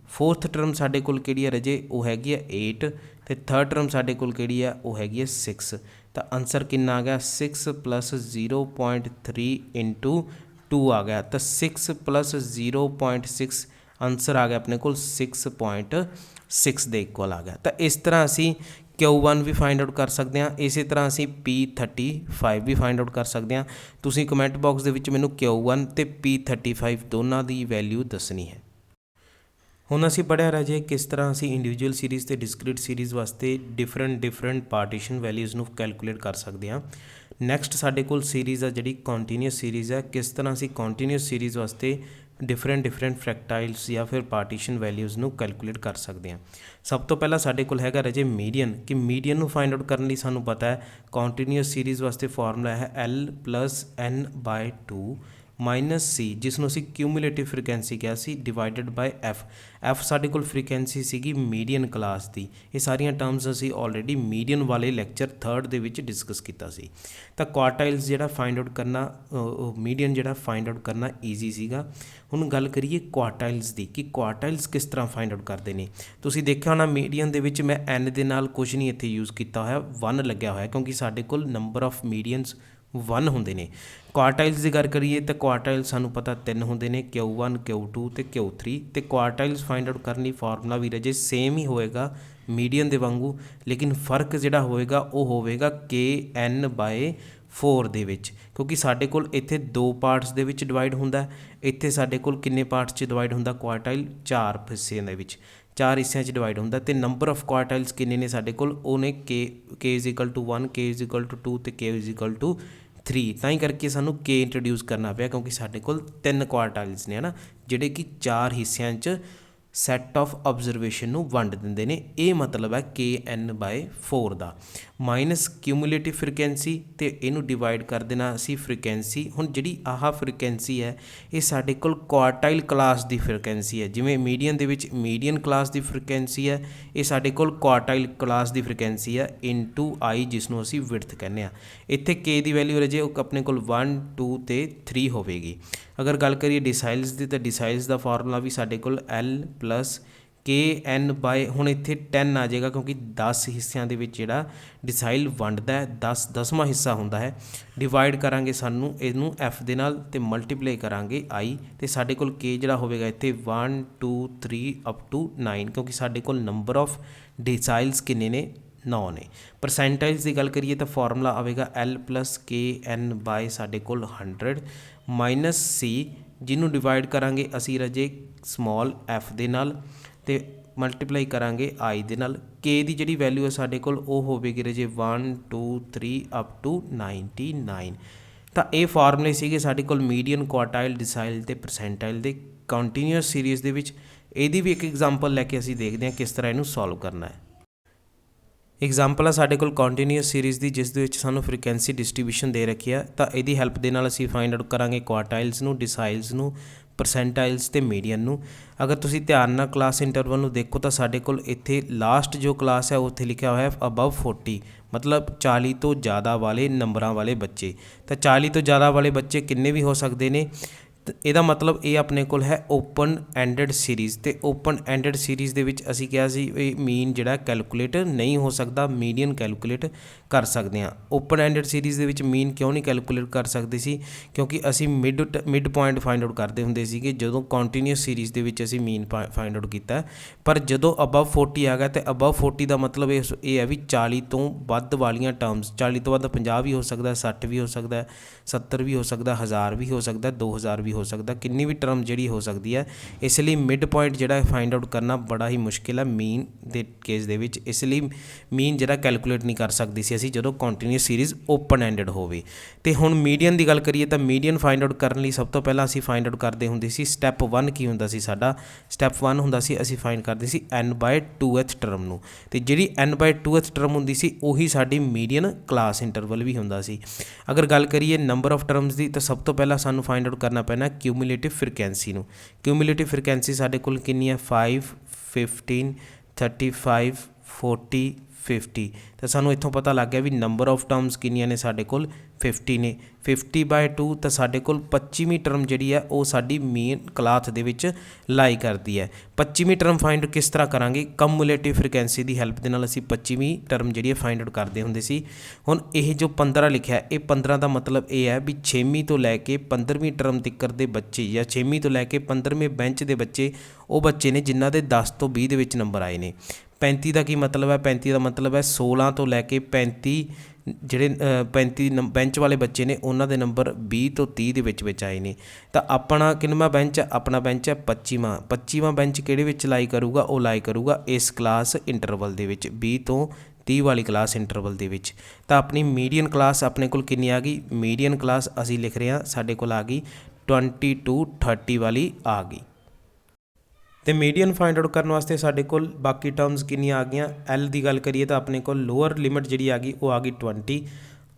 फोर्थ टर्म साढ़े कोल किहड़ी है रजे, वो हैगी है 8 तो थर्ड टर्म साढ़े कोल किहड़ी है, वो हैगी है 6। तो आंसर कितना आ गया 6 + 0.3 × 2 आ गया। तो 6 + 0.6 आंसर आ गया अपने कोल 6.6 के इक्वल आ गया। तो इस तरह असी Q1 भी फाइंड आउट कर सकते हैं, इस तरह असी P35 भी फाइंड आउट कर सकते हैं। तुसी कमेंट बॉक्स दे विच मैनूं Q1 ते P35 दोनों की वैल्यू दसनी है। हुण असी पढ़िया राजे किस तरह असी इंडिविजुअल सीरीज़ ते डिस्क्रीट सीरीज़ वास्ते डिफरेंट पार्टीशन वैल्यूज़ नूं कैलकुलेट कर सकते हैं। नैक्सट साडे कोल सीरीज़ आ जिहड़ी कॉन्टीन्यूअस सीरीज़ है, किस तरह असी कॉन्टीन्यूअस सीरीज़ वास्ते डिफरेंट फ्रैक्टाइल्स या फिर पार्टीशन वैल्यूज़ नूं कैलकुलेट कर सकते हैं। सब तो पहला साडे कोल हैगा रजे मीडियन, कि मीडियन नूं फाइंड आउट करने लई सानूं पता है कॉन्टीन्यूअस सीरीज़ वास्ते फॉर्मूला है L + n/2 -c, जिसनूं असी क्यूमुलेटिव फ्रीक्वेंसी कहा सी डिवाइडेड बाय f साडे कोल फ्रीक्वेंसी सीगी मीडियन क्लास की। ये सारियां टर्म्स असी ऑलरेडी मीडियन वाले लैक्चर थर्ड दे विच डिस्कस किया सी। तो क्वार्टाइल्स जिहड़ा फाइंड आउट करना मीडियन जिहड़ा फाइंड आउट करना ईजी सीगा। हुण गल करिए क्वार्टाइल्स की कि क्वार्टाइल्स किस तरह फाइंड आउट करते हैं। तुसीं देखिया होना मीडियन दे विच मैं n दे नाल कुछ नहीं इत्थे यूज़ किया होया, 1 लग्या होया, क्योंकि साडे कोल नंबर ऑफ मीडियनस 1 होंदे ने। क्वार्टाइल्स की गल करिए तो क्वार्टाइल्स सानूं पता 3 होंदे ने, Q1 Q2 ते Q3। तो क्वार्टाइल्स फाइंड आउट करनी फॉर्मूला भी रजे सेम ही होएगा ਮੀਡੀਅਨ ਦੇ ਵਾਂਗੂ, ਲੇਕਿਨ ਫਰਕ ਜਿਹੜਾ ਹੋਵੇਗਾ ਉਹ ਹੋਵੇਗਾ KN/4 ਦੇ ਵਿੱਚ, ਕਿਉਂਕਿ ਸਾਡੇ ਕੋਲ ਇੱਥੇ 2 ਪਾਰਟਸ ਦੇ ਵਿੱਚ ਡਿਵਾਈਡ ਹੁੰਦਾ, ਇੱਥੇ ਸਾਡੇ ਕੋਲ ਕਿੰਨੇ ਪਾਰਟਸ 'ਚ ਡਿਵਾਈਡ ਹੁੰਦਾ ਕੁਆਰਟਾਈਲ 4 ਹਿੱਸਿਆਂ ਦੇ ਵਿੱਚ, 4 ਹਿੱਸਿਆਂ 'ਚ ਡਿਵਾਈਡ ਹੁੰਦਾ। ਅਤੇ ਨੰਬਰ ਆਫ ਕੁਆਰਟਾਈਲਸ ਕਿੰਨੇ ਨੇ ਸਾਡੇ ਕੋਲ, ਉਹ ਨੇ K = 1, K = 2 ਅਤੇ K = 3। ਤਾਂ ਹੀ ਕਰਕੇ ਸਾਨੂੰ K ਇੰਟਰੋਡਿਊਸ ਕਰਨਾ ਪਿਆ, ਕਿਉਂਕਿ ਸਾਡੇ ਕੋਲ 3 ਕੁਆਰਟਾਈਲਸ ਨੇ ਹੈ ਨਾ, ਜਿਹੜੇ ਕਿ 4 ਹਿੱਸਿਆਂ 'ਚ ਸੈੱਟ ਆਫ ਆਬਜ਼ਰਵੇਸ਼ਨ ਨੂੰ ਵੰਡ ਦਿੰਦੇ ਨੇ। ਇਹ ਮਤਲਬ ਹੈ KN/4 ਦਾ। ਮਾਈਨਸ ਕਿਊਮੂਲੇਟਿਵ ਫ੍ਰੀਕੁਐਂਸੀ, ਅਤੇ ਇਹਨੂੰ ਡਿਵਾਈਡ ਕਰ ਦੇਣਾ ਅਸੀਂ ਫ੍ਰੀਕੁਐਂਸੀ। ਹੁਣ ਜਿਹੜੀ ਆਹ ਫ੍ਰੀਕੁਐਂਸੀ ਹੈ ਇਹ ਸਾਡੇ ਕੋਲ ਕੁਆਰਟਾਈਲ ਕਲਾਸ ਦੀ ਫ੍ਰੀਕੁਐਂਸੀ ਹੈ। ਜਿਵੇਂ ਮੀਡੀਅਨ ਦੇ ਵਿੱਚ ਮੀਡੀਅਨ ਕਲਾਸ ਦੀ ਫ੍ਰੀਕੁਐਂਸੀ ਹੈ, ਇਹ ਸਾਡੇ ਕੋਲ ਕੁਆਰਟਾਈਲ ਕਲਾਸ ਦੀ ਫ੍ਰੀਕੁਐਂਸੀ ਹੈ ਇਨਟੂ I, ਜਿਸ ਨੂੰ ਅਸੀਂ ਵਿਡਥ ਕਹਿੰਦੇ ਹਾਂ। ਇੱਥੇ K ਦੀ ਵੈਲਿਊ ਰਜੇ ਉਹ ਆਪਣੇ ਕੋਲ 1, 2 ਅਤੇ 3 ਹੋਵੇਗੀ। ਅਗਰ ਗੱਲ ਕਰੀਏ ਡਿਸਾਈਲਸ ਦੀ, ਤਾਂ ਡਿਸਾਈਲਸ ਦਾ ਫਾਰਮੂਲਾ ਵੀ ਸਾਡੇ ਕੋਲ L+KN/, ਹੁਣ ਇੱਥੇ 10 ਆ ਜਾਏਗਾ, ਕਿਉਂਕਿ 10 ਹਿੱਸਿਆਂ ਦੇ ਵਿੱਚ ਜਿਹੜਾ ਡਿਸਾਈਲ ਵੰਡਦਾ ਹੈ 10ਵਾਂ ਹਿੱਸਾ ਹੁੰਦਾ ਹੈ। ਡਿਵਾਈਡ ਕਰਾਂਗੇ ਸਾਨੂੰ ਇਹਨੂੰ F ਦੇ ਨਾਲ, ਅਤੇ ਮਲਟੀਪਲਾਈ ਕਰਾਂਗੇ I, ਅਤੇ ਸਾਡੇ ਕੋਲ K ਜਿਹੜਾ ਹੋਵੇਗਾ ਇੱਥੇ 1, 2, 3 ਅਪ ਟੂ 9, ਕਿਉਂਕਿ ਸਾਡੇ ਕੋਲ ਨੰਬਰ ਆਫ ਡਿਸਾਈਲਸ ਕਿੰਨੇ ਨੇ, 9 ਨੇ। ਪਰਸੈਂਟਾਈਲਸ ਦੀ ਗੱਲ ਕਰੀਏ ਤਾਂ ਫਾਰਮੂਲਾ ਆਵੇਗਾ L+KN/ ਸਾਡੇ ਕੋਲ 100 ਮਾਈਨਸ C, ਜਿਹਨੂੰ ਡਿਵਾਈਡ ਕਰਾਂਗੇ ਅਸੀਂ ਰਜੇ ਸਮਾਲ f ਦੇ ਨਾਲ, ਅਤੇ ਮਲਟੀਪਲਾਈ ਕਰਾਂਗੇ I ਦੇ ਨਾਲ। K ਦੀ ਜਿਹੜੀ ਵੈਲਿਊ ਹੈ ਸਾਡੇ ਕੋਲ ਉਹ ਹੋਵੇਗੀ ਰਜੇ 1, 2, 3 ਅਪ ਟੂ 99। ਤਾਂ ਇਹ ਫਾਰਮੂਲੇ ਸੀਗੇ ਸਾਡੇ ਕੋਲ ਮੀਡੀਅਨ, ਕੁਆਰਟਾਈਲ, ਡਿਸਾਈਲ ਅਤੇ ਪਰਸੈਂਟਾਈਲ ਦੇ ਕੰਟੀਨਿਊਅਸ ਸੀਰੀਜ਼ ਦੇ ਵਿੱਚ। ਇਹਦੀ ਵੀ ਇੱਕ ਐਗਜ਼ਾਮਪਲ ਲੈ ਕੇ ਅਸੀਂ ਦੇਖਦੇ ਹਾਂ ਕਿਸ ਤਰ੍ਹਾਂ ਇਹਨੂੰ ਸੋਲਵ ਕਰਨਾ ਹੈ। ਐਗਜ਼ਾਮਪਲ ਆ ਸਾਡੇ ਕੋਲ ਕੰਟੀਨਿਊਅਸ ਸੀਰੀਜ਼ ਦੀ, ਜਿਸ ਦੇ ਵਿੱਚ ਸਾਨੂੰ ਫ੍ਰੀਕੁਐਂਸੀ ਡਿਸਟਰੀਬਿਊਸ਼ਨ ਦੇ ਰੱਖੀ ਆ। ਤਾਂ ਇਹਦੀ ਹੈਲਪ ਦੇ ਨਾਲ ਅਸੀਂ ਫਾਈਂਡ ਆਊਟ ਕਰਾਂਗੇ ਕੁਆਰਟਾਈਲਸ ਨੂੰ, ਡਿਸਾਈਲਸ ਨੂੰ, ਪਰਸੈਂਟਾਈਲਸ ਅਤੇ ਮੀਡੀਅਨ ਨੂੰ। ਅਗਰ ਤੁਸੀਂ ਧਿਆਨ ਨਾਲ ਕਲਾਸ ਇੰਟਰਵਲ ਨੂੰ ਦੇਖੋ ਤਾਂ ਸਾਡੇ ਕੋਲ ਇੱਥੇ ਲਾਸਟ ਜੋ ਕਲਾਸ ਹੈ ਉੱਥੇ ਲਿਖਿਆ ਹੋਇਆ ਹੈ ਅਬਵ 40, ਮਤਲਬ 40 ਤੋਂ ਜ਼ਿਆਦਾ ਵਾਲੇ ਨੰਬਰਾਂ ਵਾਲੇ ਬੱਚੇ। ਤਾਂ 40 ਤੋਂ ਜ਼ਿਆਦਾ ਵਾਲੇ ਬੱਚੇ ਕਿੰਨੇ ਵੀ ਹੋ ਸਕਦੇ ਨੇ, ਇਹਦਾ ਮਤਲਬ ਇਹ ਆਪਣੇ ਕੋਲ ਹੈ ਓਪਨ ਐਂਡਡ ਸੀਰੀਜ਼। ਅਤੇ ਓਪਨ ਐਂਡਡ ਸੀਰੀਜ਼ ਦੇ ਵਿੱਚ ਅਸੀਂ ਕਿਹਾ ਸੀ ਇਹ ਮੀਨ ਜਿਹੜਾ ਕੈਲਕੂਲੇਟ ਨਹੀਂ ਹੋ ਸਕਦਾ, ਮੀਡੀਅਨ ਕੈਲਕੂਲੇਟ ਕਰ ਸਕਦੇ ਹਾਂ। ਓਪਨ ਐਂਡਡ ਸੀਰੀਜ਼ ਦੇ ਵਿੱਚ ਮੀਨ ਕਿਉਂ ਨਹੀਂ ਕੈਲਕੂਲੇਟ ਕਰ ਸਕਦੇ ਸੀ, ਕਿਉਂਕਿ ਅਸੀਂ ਮਿਡ ਪੁਆਇੰਟ ਫਾਈਂਡ ਆਊਟ ਕਰਦੇ ਹੁੰਦੇ ਸੀਗੇ ਜਦੋਂ ਕੰਟੀਨਿਊਅਸ ਸੀਰੀਜ਼ ਦੇ ਵਿੱਚ ਅਸੀਂ ਮੀਨ ਫਾਈਂਡ ਆਊਟ ਕੀਤਾ। ਪਰ ਜਦੋਂ ਅਬਵ 40 ਆ ਗਿਆ, ਅਤੇ ਅਬਵ 40 ਦਾ ਮਤਲਬ ਇਹ ਹੈ ਵੀ 40 ਤੋਂ ਵੱਧ ਵਾਲੀਆਂ ਟਰਮਸ, 40 ਤੋਂ ਵੱਧ 50 ਵੀ ਹੋ ਸਕਦਾ, 60 ਵੀ ਹੋ ਸਕਦਾ, 70 ਵੀ ਹੋ ਸਕਦਾ, 1000 ਵੀ ਹੋ ਸਕਦਾ, 2000 ਵੀ ਹੋ ਸਕਦਾ, ਕਿੰਨੀ ਵੀ ਟਰਮ ਜਿਹੜੀ ਹੋ ਸਕਦੀ ਹੈ। ਇਸ ਲਈ ਮਿਡ ਪੁਆਇੰਟ ਜਿਹੜਾ ਫਾਈਂਡ ਆਊਟ ਕਰਨਾ ਬੜਾ ਹੀ ਮੁਸ਼ਕਿਲ ਹੈ ਮੀਨ ਦੇ ਕੇਸ ਦੇ ਵਿੱਚ। ਇਸ ਲਈ ਮੀਨ ਜਿਹੜਾ ਕੈਲਕੂਲੇਟ ਨਹੀਂ ਕਰ ਸਕਦੀ ਸੀ ਅਸੀਂ ਜਦੋਂ ਕੰਟੀਨਿਊਅਸ ਸੀਰੀਜ਼ ਓਪਨ ਐਂਡਡ ਹੋਵੇ। ਅਤੇ ਹੁਣ ਮੀਡੀਅਨ ਦੀ ਗੱਲ ਕਰੀਏ ਤਾਂ ਮੀਡੀਅਨ ਫਾਈਂਡ ਆਊਟ ਕਰਨ ਲਈ ਸਭ ਤੋਂ ਪਹਿਲਾਂ ਅਸੀਂ ਫਾਈਂਡ ਆਊਟ ਕਰਦੇ ਹੁੰਦੇ ਸੀ ਸਟੈਪ 1 ਕੀ ਹੁੰਦਾ ਸੀ ਸਾਡਾ। ਸਟੈਪ 1 ਹੁੰਦਾ ਸੀ ਅਸੀਂ ਫਾਈਂਡ ਕਰਦੇ ਸੀ n/2th ਟਰਮ ਨੂੰ, ਅਤੇ ਜਿਹੜੀ n/2th ਟਰਮ ਹੁੰਦੀ ਸੀ ਉਹੀ ਸਾਡੀ ਮੀਡੀਅਨ ਕਲਾਸ ਇੰਟਰਵਲ ਵੀ ਹੁੰਦਾ ਸੀ। ਅਗਰ ਗੱਲ ਕਰੀਏ ਨੰਬਰ ਆਫ ਟਰਮਸ ਦੀ, ਤਾਂ ਸਭ ਤੋਂ ਪਹਿਲਾਂ ਸਾਨੂੰ ਫਾਈਂਡ ਆਊਟ ਕਰਨਾ ਪੈਣਾ ਕਿਊਮੂਲੇਟਿਵ ਫ੍ਰੀਕੁਐਂਸੀ ਨੂੰ। ਕਿਊਮੂਲੇਟਿਵ ਫ੍ਰੀਕੁਐਂਸੀ ਸਾਡੇ ਕੋਲ ਕਿੰਨੀ ਹੈ 5, 15, 35, 40, 50। ਤਾਂ ਸਾਨੂੰ ਇੱਥੋਂ ਪਤਾ ਲੱਗ ਗਿਆ ਵੀ ਨੰਬਰ ਆਫ ਟਰਮਸ ਕਿੰਨੀਆਂ ਨੇ ਸਾਡੇ ਕੋਲ 50 ਨੇ। 50/2 ਤਾਂ ਸਾਡੇ ਕੋਲ 25ਵੀਂ ਟਰਮ ਜਿਹੜੀ ਹੈ ਉਹ ਸਾਡੀ ਮੇਨ ਕਲਾਸ ਦੇ ਵਿੱਚ ਲਾਈ ਕਰਦੀ ਹੈ। 25ਵੀਂ ਟਰਮ ਫਾਈਂਡ ਕਿਸ ਤਰ੍ਹਾਂ ਕਰਾਂਗੇ, ਕਮੂਲੇਟਿਵ ਫ੍ਰੀਕੁਐਂਸੀ ਦੀ ਹੈਲਪ ਦੇ ਨਾਲ ਅਸੀਂ 25ਵੀਂ ਟਰਮ ਜਿਹੜੀ ਹੈ ਫਾਈਂਡ ਆਊਟ ਕਰਦੇ ਹੁੰਦੇ ਸੀ। ਹੁਣ ਇਹ ਜੋ 15 ਲਿਖਿਆ, ਇਹ 15 ਦਾ ਮਤਲਬ ਇਹ ਹੈ ਵੀ 6ਵੀਂ ਤੋਂ ਲੈ ਕੇ 15ਵੀਂ ਟਰਮ ਤੱਕ ਦੇ ਬੱਚੇ, ਜਾਂ 6ਵੀਂ ਤੋਂ ਲੈ ਕੇ 15ਵੇਂ ਬੈਂਚ ਦੇ ਬੱਚੇ ਉਹ ਬੱਚੇ ਨੇ ਜਿਨ੍ਹਾਂ ਦੇ 10 ਤੋਂ 20 ਦੇ ਵਿੱਚ ਨੰਬਰ ਆਏ ਨੇ। 35 ਦਾ ਕੀ ਮਤਲਬ ਹੈ, 35 ਦਾ ਮਤਲਬ ਹੈ 16 ਤੋਂ ਲੈ ਕੇ 35 ਜਿਹੜੇ 35 ਬੈਂਚ ਵਾਲੇ ਬੱਚੇ ਨੇ ਉਹਨਾਂ ਦੇ ਨੰਬਰ 20 ਤੋਂ 30 ਦੇ ਵਿੱਚ ਆਏ ਨੇ। ਤਾਂ ਆਪਣਾ ਕਿੰਨਵਾਂ ਬੈਂਚ ਹੈ, ਆਪਣਾ ਬੈਂਚ ਹੈ 25ਵਾਂ ਬੈਂਚ ਕਿਹੜੇ ਵਿੱਚ ਲਾਈ ਕਰੂਗਾ, ਉਹ ਲਾਈ ਕਰੂਗਾ ਇਸ ਕਲਾਸ ਇੰਟਰਵਲ ਦੇ ਵਿੱਚ 20 ਤੋਂ 30 ਵਾਲੀ ਕਲਾਸ ਇੰਟਰਵਲ ਦੇ ਵਿੱਚ। ਤਾਂ ਆਪਣੀ ਮੀਡੀਅਨ ਕਲਾਸ ਆਪਣੇ ਕੋਲ ਕਿੰਨੀ ਆ ਗਈ, ਮੀਡੀਅਨ ਕਲਾਸ ਅਸੀਂ ਲਿਖ ਰਹੇ ਹਾਂ ਸਾਡੇ ਕੋਲ ਆ ਗਈ 20 to 30 ਵਾਲੀ ਆ ਗਈ। ਅਤੇ ਮੀਡੀਅਨ ਫਾਈਂਡ ਆਊਟ ਕਰਨ ਵਾਸਤੇ ਸਾਡੇ ਕੋਲ ਬਾਕੀ ਟਰਮਸ ਕਿੰਨੀਆਂ ਆ ਗਈਆਂ। ਐਲ ਦੀ ਗੱਲ ਕਰੀਏ ਤਾਂ ਆਪਣੇ ਕੋਲ ਲੋਅਰ ਲਿਮਿਟ ਜਿਹੜੀ ਆ ਗਈ ਉਹ ਆ ਗਈ 20।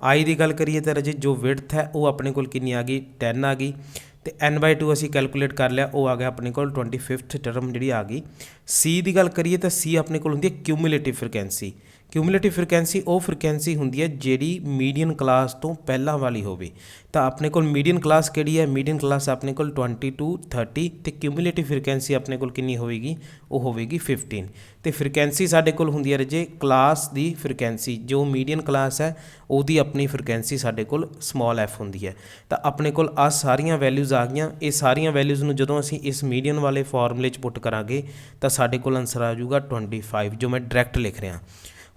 ਆਈ ਦੀ ਗੱਲ ਕਰੀਏ ਤਾਂ ਰਜੇ ਜੋ ਵਿਡਥ ਹੈ ਉਹ ਆਪਣੇ ਕੋਲ ਕਿੰਨੀ ਆ ਗਈ 10 ਆ ਗਈ। ਅਤੇ n/2 ਅਸੀਂ ਕੈਲਕੂਲੇਟ ਕਰ ਲਿਆ, ਉਹ ਆ ਗਿਆ ਆਪਣੇ ਕੋਲ 25th ਟਰਮ ਜਿਹੜੀ ਆ ਗਈ। ਸੀ ਦੀ ਗੱਲ ਕਰੀਏ ਤਾਂ ਸੀ ਆਪਣੇ ਕੋਲ ਹੁੰਦੀ ਹੈ ਕਿਊਮੂਲੇਟਿਵ ਫ੍ਰੀਕੁਐਂਸੀ। ਕਿਊਮੂਲੇਟਿਵ ਫ੍ਰੀਕੁਐਂਸੀ ਉਹ ਫ੍ਰੀਕੁਐਂਸੀ ਹੁੰਦੀ ਹੈ ਜਿਹੜੀ ਮੀਡੀਅਨ ਕਲਾਸ ਤੋਂ ਪਹਿਲਾਂ ਵਾਲੀ ਹੋਵੇ। ਤਾਂ ਆਪਣੇ ਕੋਲ ਮੀਡੀਅਨ ਕਲਾਸ ਕਿਹੜੀ ਹੈ? ਮੀਡੀਅਨ ਕਲਾਸ ਆਪਣੇ ਕੋਲ 22 30 ਤੇ ਕਿਊਮੂਲੇਟਿਵ ਫ੍ਰੀਕੁਐਂਸੀ ਆਪਣੇ ਕੋਲ ਕਿੰਨੀ ਹੋਵੇਗੀ? ਉਹ ਹੋਵੇਗੀ 15। ਤੇ ਫ੍ਰੀਕੁਐਂਸੀ ਸਾਡੇ ਕੋਲ ਹੁੰਦੀ ਹੈ ਰਾਜੇ ਕਲਾਸ ਦੀ ਫ੍ਰੀਕੁਐਂਸੀ, ਜੋ ਮੀਡੀਅਨ ਕਲਾਸ ਹੈ ਉਹਦੀ ਆਪਣੀ ਫ੍ਰੀਕੁਐਂਸੀ ਸਾਡੇ ਕੋਲ ਸਮਾਲ f ਹੁੰਦੀ ਹੈ। ਤਾਂ ਆਪਣੇ ਕੋਲ ਆਹ ਸਾਰੀਆਂ ਵੈਲਿਊਜ਼ ਆ ਗਈਆਂ। ਇਹ ਸਾਰੀਆਂ ਵੈਲਿਊਜ਼ ਨੂੰ ਜਦੋਂ ਅਸੀਂ ਇਸ ਮੀਡੀਅਨ ਵਾਲੇ ਫਾਰਮੂਲੇ 'ਚ ਪੁੱਟ ਕਰਾਂਗੇ ਤਾਂ ਸਾਡੇ ਕੋਲ ਆਨਸਰ ਆ ਜਾਊਗਾ 25, ਜੋ ਮੈਂ ਡਾਇਰੈਕਟ ਲਿਖ ਰਿਹਾ।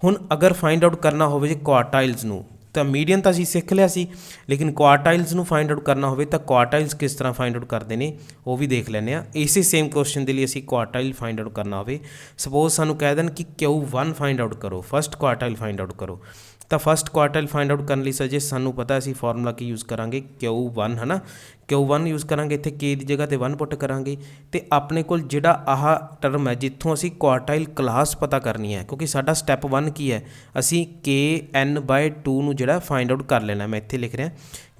ਹੁਣ ਅਗਰ ਫਾਈਂਡ ਆਊਟ ਕਰਨਾ ਹੋਵੇ ਜੇ ਕੁਆਰਟਾਈਲਸ ਨੂੰ, ਤਾਂ ਮੀਡੀਅਨ ਤਾਂ ਅਸੀਂ ਸਿੱਖ ਲਿਆ ਸੀ, ਲੇਕਿਨ ਕੁਆਰਟਾਈਲਸ ਨੂੰ ਫਾਈਂਡ ਆਊਟ ਕਰਨਾ ਹੋਵੇ ਤਾਂ ਕੁਆਰਟਾਈਲਸ ਕਿਸ ਤਰ੍ਹਾਂ ਫਾਈਂਡ ਆਊਟ ਕਰਦੇ ਨੇ ਉਹ ਵੀ ਦੇਖ ਲੈਂਦੇ ਹਾਂ। ਇਸੇ ਸੇਮ ਕੁਐਸਚਨ ਦੇ ਲਈ ਅਸੀਂ ਕੁਆਰਟਾਈਲ ਫਾਈਂਡ ਆਊਟ ਕਰਨਾ ਹੋਵੇ, ਸਪੋਜ਼ ਸਾਨੂੰ ਕਹਿ ਦੇਣ ਕਿ Q1 ਫਾਈਂਡ ਆਊਟ ਕਰੋ, ਫਸਟ ਕੁਆਰਟਾਈਲ ਫਾਈਂਡ ਆਊਟ ਕਰੋ। ਤਾਂ ਫਸਟ ਕੁਆਰਟਾਈਲ ਫਾਈਂਡ ਆਊਟ ਕਰਨ ਲਈ ਸਜੇ ਸਾਨੂੰ ਪਤਾ ਅਸੀਂ ਫਾਰਮੂਲਾ ਕੀ ਯੂਜ਼ ਕਰਾਂਗੇ? Q1 ਹੈ ਨਾ, Q1 ਯੂਜ਼ ਕਰਾਂਗੇ। ਇੱਥੇ K ਦੀ ਜਗ੍ਹਾ 'ਤੇ 1 ਪੁੱਟ ਕਰਾਂਗੇ। ਅਤੇ ਆਪਣੇ ਕੋਲ ਜਿਹੜਾ ਆਹ ਟਰਮ ਹੈ ਜਿੱਥੋਂ ਅਸੀਂ ਕੁਆਰਟਾਈਲ ਕਲਾਸ ਪਤਾ ਕਰਨੀ ਹੈ, ਕਿਉਂਕਿ ਸਾਡਾ ਸਟੈਪ 1 ਕੀ ਹੈ? ਅਸੀਂ KN/2 ਨੂੰ ਜਿਹੜਾ ਫਾਈਂਡ ਆਊਟ ਕਰ ਲੈਣਾ। ਮੈਂ ਇੱਥੇ ਲਿਖ ਰਿਹਾ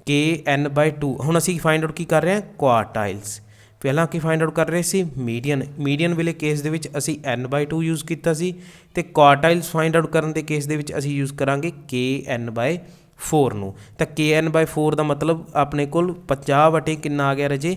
KN/2। ਹੁਣ ਅਸੀਂ ਫਾਈਂਡ ਆਊਟ ਕੀ ਕਰ ਰਹੇ ਹਾਂ? ਕੁਆਰਟਾਈਲਸ। ਪਹਿਲਾਂ ਕੀ ਫਾਈਂਡ ਆਊਟ ਕਰ ਰਹੇ ਸੀ? ਮੀਡੀਅਨ ਵੇਲੇ ਕੇਸ ਦੇ ਵਿੱਚ ਅਸੀਂ N/2 ਯੂਜ਼ ਕੀਤਾ ਸੀ, ਅਤੇ ਕੁਆਰਟਾਈਲਸ ਫਾਈਂਡ ਆਊਟ ਕਰਨ ਦੇ ਕੇਸ ਦੇ ਵਿੱਚ ਅਸੀਂ ਯੂਜ਼ ਕਰਾਂਗੇ KN/4 ਨੂੰ। ਤਾਂ KN/4 ਦਾ ਮਤਲਬ ਆਪਣੇ ਕੋਲ 50 ਕਿੰਨਾ ਆ ਗਿਆ ਰਾਜੇ?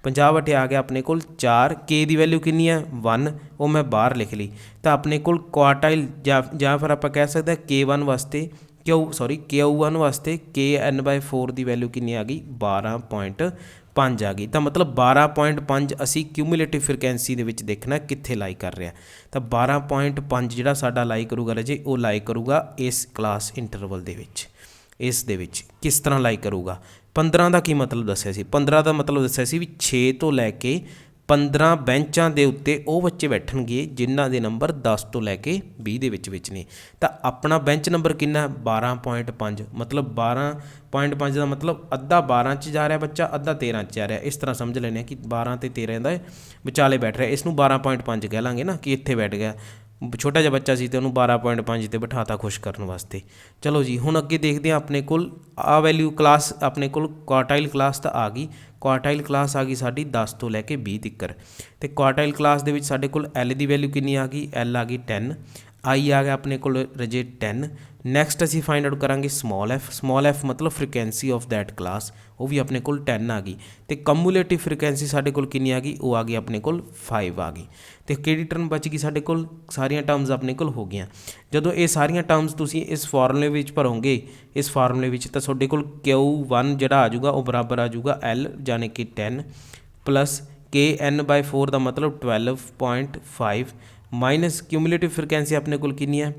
50 ਆ ਗਿਆ ਆਪਣੇ ਕੋਲ 4। K ਦੀ ਵੈਲਿਊ ਕਿੰਨੀ ਹੈ? 1, ਉਹ ਮੈਂ ਬਾਹਰ ਲਿਖ ਲਈ। ਤਾਂ ਆਪਣੇ ਕੋਲ ਕੁਆਰਟਾਈਲ ਜਾਂ ਫਿਰ ਆਪਾਂ ਕਹਿ ਸਕਦੇ ਹਾਂ K1 ਵਾਸਤੇ Q1 ਵਾਸਤੇ KN/4 ਦੀ ਵੈਲਿਊ ਕਿੰਨੀ ਆ ਗਈ? 12.5 ਆ ਗਈ। ਤਾਂ ਮਤਲਬ 12.5 ਅਸੀਂ ਕਿਊਮੂਲੇਟਿਵ ਫ੍ਰੀਕੁਐਂਸੀ ਦੇ ਵਿੱਚ ਦੇਖਣਾ ਕਿੱਥੇ ਲਾਈ ਕਰ ਰਿਹਾ। ਤਾਂ 12.5 ਜਿਹੜਾ ਸਾਡਾ ਲਾਈ ਕਰੂਗਾ ਰਾਜੇ, ਉਹ ਲਾਈ ਕਰੂਗਾ ਇਸ ਕਲਾਸ ਇੰਟਰਵਲ ਦੇ ਵਿੱਚ। ਇਸ ਦੇ ਵਿੱਚ ਕਿਸ ਤਰ੍ਹਾਂ ਲਾਈ ਕਰੂਗਾ? 15 ਦਾ ਕੀ ਮਤਲਬ ਦੱਸਿਆ ਸੀ? 15 ਦਾ ਮਤਲਬ ਦੱਸਿਆ ਸੀ ਵੀ 6 ਤੋਂ ਲੈ ਕੇ 15 ਬੈਂਚਾਂ ਦੇ ਉੱਤੇ ਉਹ ਬੱਚੇ ਬੈਠਣਗੇ ਜਿਨ੍ਹਾਂ ਦੇ ਨੰਬਰ 10 ਤੋਂ ਲੈ ਕੇ 20 ਦੇ ਵਿੱਚ ਨੇ। ਤਾਂ ਆਪਣਾ ਬੈਂਚ ਨੰਬਰ ਕਿੰਨਾ? 12.5। ਮਤਲਬ 12.5 ਦਾ ਮਤਲਬ ਅੱਧਾ 12 'ਚ ਜਾ ਰਿਹਾ ਬੱਚਾ, ਅੱਧਾ 13 'ਚ ਜਾ ਰਿਹਾ। ਇਸ ਤਰ੍ਹਾਂ ਸਮਝ ਲੈਂਦੇ ਹਾਂ ਕਿ 12 ਅਤੇ 13 ਦਾ ਵਿਚਾਲੇ ਬੈਠ ਰਿਹਾ। ਇਸ ਨੂੰ 12.5 ਕਹਿ ਲਾਂਗੇ ਨਾ, ਕਿ ਇੱਥੇ ਬੈਠ ਗਿਆ। ਛੋਟਾ ਜਿਹਾ ਬੱਚਾ ਸੀ ਅਤੇ ਉਹਨੂੰ 12.5 'ਤੇ ਬਿਠਾਤਾ ਖੁਸ਼ ਕਰਨ ਵਾਸਤੇ। ਚਲੋ ਜੀ, ਹੁਣ ਅੱਗੇ ਦੇਖਦੇ ਹਾਂ। ਆਪਣੇ ਕੋਲ ਆ ਵੈਲਿਊ ਕਲਾਸ, ਆਪਣੇ ਕੋਲ ਕੁਆਰਟਾਈਲ ਕਲਾਸ ਤਾਂ ਆ ਗਈ। ਕੁਆਰਟਾਈਲ ਕਲਾਸ ਆ ਗਈ ਸਾਡੀ 10 ਤੋਂ ਲੈ ਕੇ 20 ਤੱਕ। ਅਤੇ ਕੁਆਰਟਾਈਲ ਕਲਾਸ ਦੇ ਵਿੱਚ ਸਾਡੇ ਕੋਲ L ਦੀ ਵੈਲਿਊ ਕਿੰਨੀ ਆ ਗਈ? L ਆ ਗਈ 10। I ਆ ਗਿਆ ਆਪਣੇ ਕੋਲ ਰਾਜੇ 10। ਨੈਕਸਟ ਅਸੀਂ ਫਾਈਂਡ ਆਊਟ ਕਰਾਂਗੇ ਸਮਾਲ f ਮਤਲਬ ਫ੍ਰੀਕੁਐਂਸੀ ਆਫ ਦੈਟ ਕਲਾਸ, ਉਹ ਵੀ ਆਪਣੇ ਕੋਲ 10 ਆ ਗਈ। ਅਤੇ ਕਮੂਲੇਟਿਵ ਫ੍ਰੀਕੁਐਂਸੀ ਸਾਡੇ ਕੋਲ ਕਿੰਨੀ ਆ ਗਈ? ਉਹ ਆ ਗਈ ਆਪਣੇ ਕੋਲ 5 ਆ ਗਈ। ਅਤੇ ਕਿਹੜੀ ਟਰਮ ਬਚ ਗਈ ਸਾਡੇ ਕੋਲ? ਸਾਰੀਆਂ ਟਰਮਸ ਆਪਣੇ ਕੋਲ ਹੋ ਗਈਆਂ। ਜਦੋਂ ਇਹ ਸਾਰੀਆਂ ਟਰਮਸ ਤੁਸੀਂ ਇਸ ਫਾਰਮੂਲੇ ਵਿੱਚ ਭਰੋਗੇ, ਇਸ ਫਾਰਮੂਲੇ ਵਿੱਚ, ਤਾਂ ਤੁਹਾਡੇ ਕੋਲ Q1 ਜਿਹੜਾ ਆ ਜਾਊਗਾ ਉਹ ਬਰਾਬਰ ਆ ਜਾਊਗਾ L ਯਾਨੀ ਕਿ 10 ਪਲੱਸ KN/4 ਦਾ ਮਤਲਬ 12.5 ਮਾਈਨਸ ਕਿਊਮੂਲੇਟਿਵ ਫ੍ਰੀਕੁਐਂਸੀ ਆਪਣੇ ਕੋਲ ਕਿੰਨੀ ਹੈ?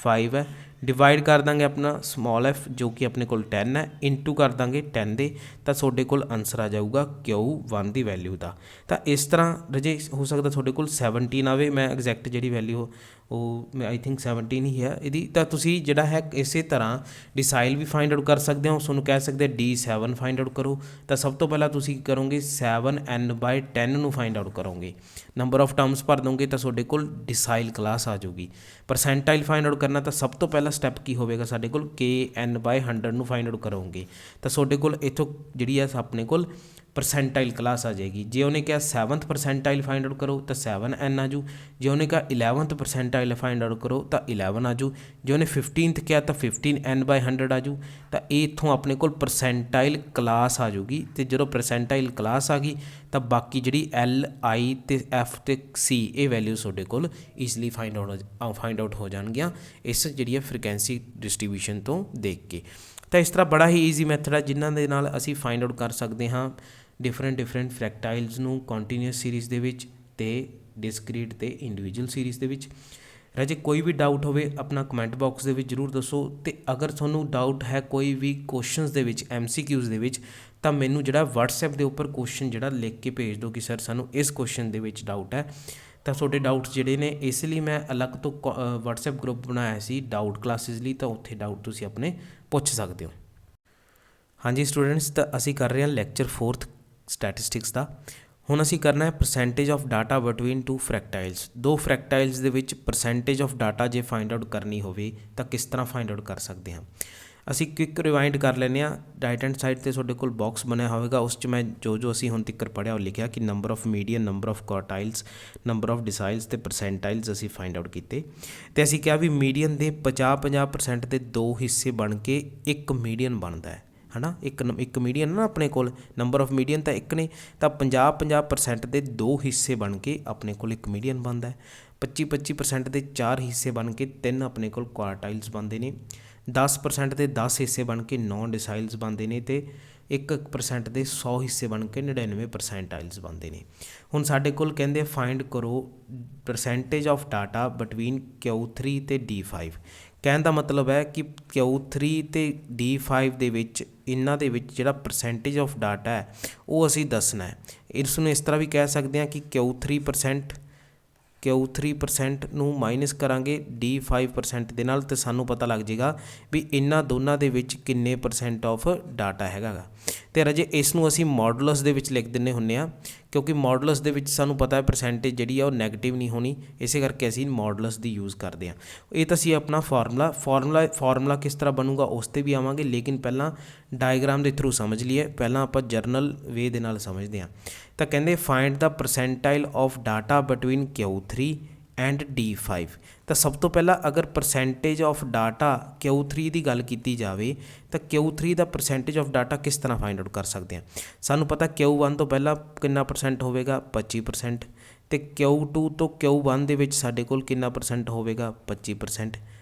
5 ਹੈ। ਡਿਵਾਈਡ ਕਰ ਦਾਂਗੇ ਆਪਣਾ ਸਮਾਲ f ਜੋ ਕਿ ਆਪਣੇ ਕੋਲ 10 ਹੈ, ਇੰਟੂ ਕਰ ਦਾਂਗੇ 10 ਦੇ, ਤਾਂ ਤੁਹਾਡੇ ਕੋਲ ਆਨਸਰ ਆ ਜਾਊਗਾ Q1 ਦੀ ਵੈਲਿਊ ਦਾ। ਤਾਂ ਇਸ ਤਰ੍ਹਾਂ ਰਾਜੇ ਹੋ ਸਕਦਾ ਤੁਹਾਡੇ ਕੋਲ 17 ਆਵੇ। ਮੈਂ ਐਗਜ਼ੈਕਟ ਜਿਹੜੀ ਵੈਲਿਊ ਉਹ ਆਈ ਥਿੰਕ 17 ਹੀ ਹੈ ਇਹਦੀ। ਤਾਂ ਤੁਸੀਂ ਜਿਹੜਾ ਹੈ ਇਸੇ ਤਰ੍ਹਾਂ ਡਿਸਾਈਲ ਵੀ ਫਾਈਂਡ ਆਊਟ ਕਰ ਸਕਦੇ ਹੋ। ਉਸਨੂੰ ਕਹਿ ਸਕਦੇ D7 ਫਾਈਂਡ ਆਊਟ ਕਰੋ। ਤਾਂ ਸਭ ਤੋਂ ਪਹਿਲਾਂ ਤੁਸੀਂ ਕਰੋਗੇ 7n/10 ਨੂੰ ਫਾਈਂਡ ਆਊਟ ਕਰੋਗੇ। ਨੰਬਰ ਆਫ ਟਰਮਸ ਭਰ ਦੋਗੇ ਤਾਂ ਤੁਹਾਡੇ ਕੋਲ ਡਿਸਾਈਲ ਕਲਾਸ ਆ ਜਾਊਗੀ। ਪਰਸੈਂਟਾਈਲ ਫਾਈਂਡ ਆਊਟ ਕਰਨਾ ਤਾਂ ਸਭ ਤੋਂ ਪਹਿਲਾਂ ਸਟੈਪ ਕੀ ਹੋਵੇਗਾ ਸਾਡੇ ਕੋਲ? KN/100 ਨੂੰ ਫਾਈਂਡ ਆਊਟ ਕਰੋਗੇ। ਤਾਂ ਤੁਹਾਡੇ ਕੋਲ ਇੱਥੋਂ ਜਿਹੜੀ ਹੈ ਆਪਣੇ ਕੋਲ ਪਰਸੈਂਟਾਈਲ ਕਲਾਸ ਆ ਜਾਏਗੀ। ਜੇ ਉਹਨੇ ਕਿਹਾ 7th ਪਰਸੈਂਟਾਈਲ ਫਾਈਂਡ ਆਊਟ ਕਰੋ ਤਾਂ 7n ਆ ਜੂ। ਜੇ ਉਹਨੇ ਕਿਹਾ 11th ਪਰਸੈਂਟਾਈਲ ਫਾਈਂਡ ਆਊਟ ਕਰੋ ਤਾਂ 11 ਆ ਜੂ। ਜੇ ਉਹਨੇ 15th ਕਿਹਾ ਤਾਂ 15n/100 ਆ ਜੂ। ਤਾਂ ਇਹ ਇੱਥੋਂ ਆਪਣੇ ਕੋਲ ਪਰਸੈਂਟਾਈਲ ਕਲਾਸ ਆ ਜੂਗੀ। ਅਤੇ ਜਦੋਂ ਪਰਸੈਂਟਾਈਲ ਕਲਾਸ ਆ ਗਈ ਤਾਂ ਬਾਕੀ ਜਿਹੜੀ L, I ਅਤੇ F ਅਤੇ C ਇਹ ਵੈਲਿਊ ਤੁਹਾਡੇ ਕੋਲ ਈਜ਼ਲੀ ਫਾਈਂਡ ਆਊਟ ਹੋ ਜਾਣਗੀਆਂ ਇਸ ਜਿਹੜੀ ਹੈ ਫ੍ਰੀਕੁਐਂਸੀ ਡਿਸਟਰੀਬਿਊਸ਼ਨ ਤੋਂ ਦੇਖ ਕੇ। ਤਾਂ ਇਸ ਤਰ੍ਹਾਂ ਬੜਾ ਹੀ ਈਜ਼ੀ ਮੈਥਡ ਹੈ ਜਿਨ੍ਹਾਂ ਦੇ ਨਾਲ ਅਸੀਂ ਫਾਈਂਡ ਆਊਟ ਕਰ ਸਕਦੇ ਹਾਂ ਡਿਫਰੈਂਟ ਫਰੈਕਟਾਈਲਸ ਨੂੰ ਕੰਟੀਨਿਊਸ ਸੀਰੀਜ਼ ਦੇ ਵਿੱਚ ਅਤੇ ਡਿਸਕ੍ਰੀਟ ਅਤੇ ਇੰਡੀਵਿਜੂਅਲ ਸੀਰੀਜ਼ ਦੇ ਵਿੱਚ। ਰਾਜੇ ਕੋਈ ਵੀ ਡਾਊਟ ਹੋਵੇ ਆਪਣਾ ਕਮੈਂਟ ਬਾਕਸ ਦੇ ਵਿੱਚ ਜ਼ਰੂਰ ਦੱਸੋ। ਅਤੇ ਅਗਰ ਤੁਹਾਨੂੰ ਡਾਊਟ ਹੈ ਕੋਈ ਵੀ ਕੁਐਸਚਨਸ ਦੇ ਵਿੱਚ, MCQs ਦੇ ਵਿੱਚ, ਤਾਂ ਮੈਨੂੰ ਜਿਹੜਾ WhatsApp ਦੇ ਉੱਪਰ ਕੁਐਸਚਨ ਜਿਹੜਾ ਲਿਖ ਕੇ ਭੇਜ ਦਿਓ ਕਿ ਸਰ ਸਾਨੂੰ ਇਸ ਕੁਐਸਚਨ ਦੇ ਵਿੱਚ ਡਾਊਟ ਹੈ। ਤਾਂ ਤੁਹਾਡੇ ਡਾਊਟਸ ਜਿਹੜੇ ਨੇ ਇਸ ਲਈ ਮੈਂ ਅਲੱਗ ਤੋਂ WhatsApp ਗਰੁੱਪ ਬਣਾਇਆ ਸੀ ਡਾਊਟ ਕਲਾਸਿਸ ਲਈ, ਤਾਂ ਉੱਥੇ ਡਾਊਟ ਤੁਸੀਂ ਆਪਣੇ ਪੁੱਛ ਸਕਦੇ ਹੋ। ਹਾਂਜੀ ਸਟੂਡੈਂਟਸ, ਤਾਂ ਅਸੀਂ ਕਰ ਰਹੇ ਹਾਂ ਲੈਕਚਰ 4th ਸਟੈਟਿਸਟਿਕਸ ਦਾ। ਹੁਣ ਅਸੀਂ ਕਰਨਾ ਹੈ ਪਰਸੈਂਟੇਜ ਆਫ ਡਾਟਾ ਬਿਟਵੀਨ 2 ਫਰੈਕਟਾਈਲਸ। 2 ਫਰੈਕਟਾਈਲਸ ਦੇ ਵਿੱਚ ਪਰਸੈਂਟੇਜ ਆਫ ਡਾਟਾ ਜੇ ਫਾਈਂਡ ਆਊਟ ਕਰਨੀ ਹੋਵੇ ਤਾਂ ਕਿਸ ਤਰ੍ਹਾਂ ਫਾਈਂਡ ਆਊਟ ਕਰ ਸਕਦੇ ਹਾਂ। ਅਸੀਂ क्विक रिवाइंड कर ਲੈਂਦੇ ਹਾਂ। ਰਾਈਟ हैंड साइड ਤੇ ਤੁਹਾਡੇ ਕੋਲ ਬਾਕਸ ਬਣਿਆ ਹੋਵੇਗਾ, ਉਸ 'ਚ ਮੈਂ ਜੋ ਅਸੀਂ ਹੁਣ ਤੱਕ ਪੜ੍ਹਿਆ ਉਹ ਲਿਖਿਆ ਕਿ number of median, number of quartiles, number of deciles ਤੇ ਪਰਸੈਂਟਾਈਲਸ ਅਸੀਂ ਫਾਈਂਡ ਆਊਟ ਕੀਤੇ। ਤੇ ਅਸੀਂ ਕਿਹਾ ਵੀ ਮੀਡੀਅਨ ਦੇ 50% ਦੇ ਦੋ ਹਿੱਸੇ ਬਣ ਕੇ ਇੱਕ ਮੀਡੀਅਨ ਬਣਦਾ ਹੈ ਨਾ। ਇੱਕ ਮੀਡੀਅਨ ਨਾ ਆਪਣੇ ਕੋਲ, ਨੰਬਰ ਆਫ ਮੀਡੀਅਨ ਤਾਂ ਇੱਕ ਨੇ, ਤਾਂ 50% ਦੇ ਦੋ ਹਿੱਸੇ ਬਣ ਕੇ ਆਪਣੇ ਕੋਲ ਇੱਕ ਮੀਡੀਅਨ ਬਣਦਾ ਹੈ। 25% ਦੇ 4 ਹਿੱਸੇ ਬਣ ਕੇ 3 ਆਪਣੇ ਕੋਲ ਕੁਆਰਟਾਈਲਸ ਬਣਦੇ ਨੇ। 10% ਦੇ 10 ਹਿੱਸੇ ਬਣ ਕੇ 9 ਡਿਸਾਈਲਸ ਬਣਦੇ ਨੇ ਅਤੇ 1% ਦੇ 100 ਹਿੱਸੇ ਬਣ ਕੇ 99 ਪਰਸੈਂਟਾਈਲਸ ਬਣਦੇ ਨੇ। ਹੁਣ ਸਾਡੇ ਕੋਲ ਕਹਿੰਦੇ ਫਾਈਂਡ ਕਰੋ percentage of data between Q3 ਅਤੇ D5। ਕਹਿਣ ਦਾ ਮਤਲਬ ਹੈ ਕਿ Q3 ਅਤੇ D5 ਦੇ ਵਿੱਚ ਇਹਨਾਂ ਦੇ ਵਿੱਚ ਜਿਹੜਾ ਪਰਸੈਂਟੇਜ ਆਫ ਡਾਟਾ ਹੈ ਉਹ ਅਸੀਂ ਦੱਸਣਾ ਹੈ। ਇਸ ਨੂੰ ਇਸ ਤਰ੍ਹਾਂ ਵੀ ਕਹਿ ਸਕਦੇ ਹਾਂ ਕਿ Q3% ਨੂੰ ਮਾਈਨਸ ਕਰਾਂਗੇ D5% ਦੇ ਨਾਲ, ਅਤੇ ਸਾਨੂੰ ਪਤਾ ਲੱਗ ਜਾਏਗਾ ਵੀ ਇਹਨਾਂ ਦੋਨਾਂ ਦੇ ਵਿੱਚ ਕਿੰਨੇ % ਆਫ ਡਾਟਾ ਹੈਗਾ ਗਾ। ਅਤੇ ਰਾਜੇ ਇਸ ਨੂੰ ਅਸੀਂ ਮੋਡੂਲਸ ਦੇ ਵਿੱਚ ਲਿਖ ਦਿੰਦੇ ਹੁੰਦੇ ਹਾਂ, ਕਿਉਂਕਿ ਮੋਡੂਲਸ ਦੇ ਵਿੱਚ ਸਾਨੂੰ ਪਤਾ ਹੈ ਪਰਸੈਂਟੇਜ ਜਿਹੜੀ ਆ ਉਹ ਨੈਗੇਟਿਵ ਨਹੀਂ ਹੋਣੀ, ਇਸੇ ਕਰਕੇ ਅਸੀਂ ਮੋਡੂਲਸ ਦੀ ਯੂਜ਼ ਕਰਦੇ ਹਾਂ। ਇਹ ਤਾਂ ਅਸੀਂ ਆਪਣਾ ਫਾਰਮੂਲਾ ਕਿਸ ਤਰ੍ਹਾਂ ਬਣੂਗਾ ਉਸ 'ਤੇ ਵੀ ਆਵਾਂਗੇ, ਲੇਕਿਨ ਪਹਿਲਾਂ ਡਾਇਗਰਾਮ ਦੇ ਥਰੂ ਸਮਝ ਲਈਏ। ਪਹਿਲਾਂ ਆਪਾਂ ਜਰਨਲ ਵੇ ਦੇ ਨਾਲ ਸਮਝਦੇ ਹਾਂ। ਤਾਂ ਕਹਿੰਦੇ find the percentile of data between Q3 and D5। ਤਾਂ ਸਭ ਤੋਂ ਪਹਿਲਾਂ ਅਗਰ ਪਰਸੈਂਟੇਜ ਆਫ ਡਾਟਾ Q3 ਦੀ ਗੱਲ ਕੀਤੀ ਜਾਵੇ ਤਾਂ Q3 the percentage of data ਕਿਸ ਤਰ੍ਹਾਂ ਫਾਈਂਡ ਆਊਟ ਕਰ ਸਕਦੇ ਹਾਂ। ਸਾਨੂੰ ਪਤਾ Q1 ਤੋਂ ਪਹਿਲਾਂ ਕਿੰਨਾ % ਹੋਵੇਗਾ, 25%, ਅਤੇ Q2 ਤੋਂ Q1 ਦੇ ਵਿੱਚ ਸਾਡੇ ਕੋਲ ਕਿੰਨਾ % ਹੋਵੇਗਾ, 25%।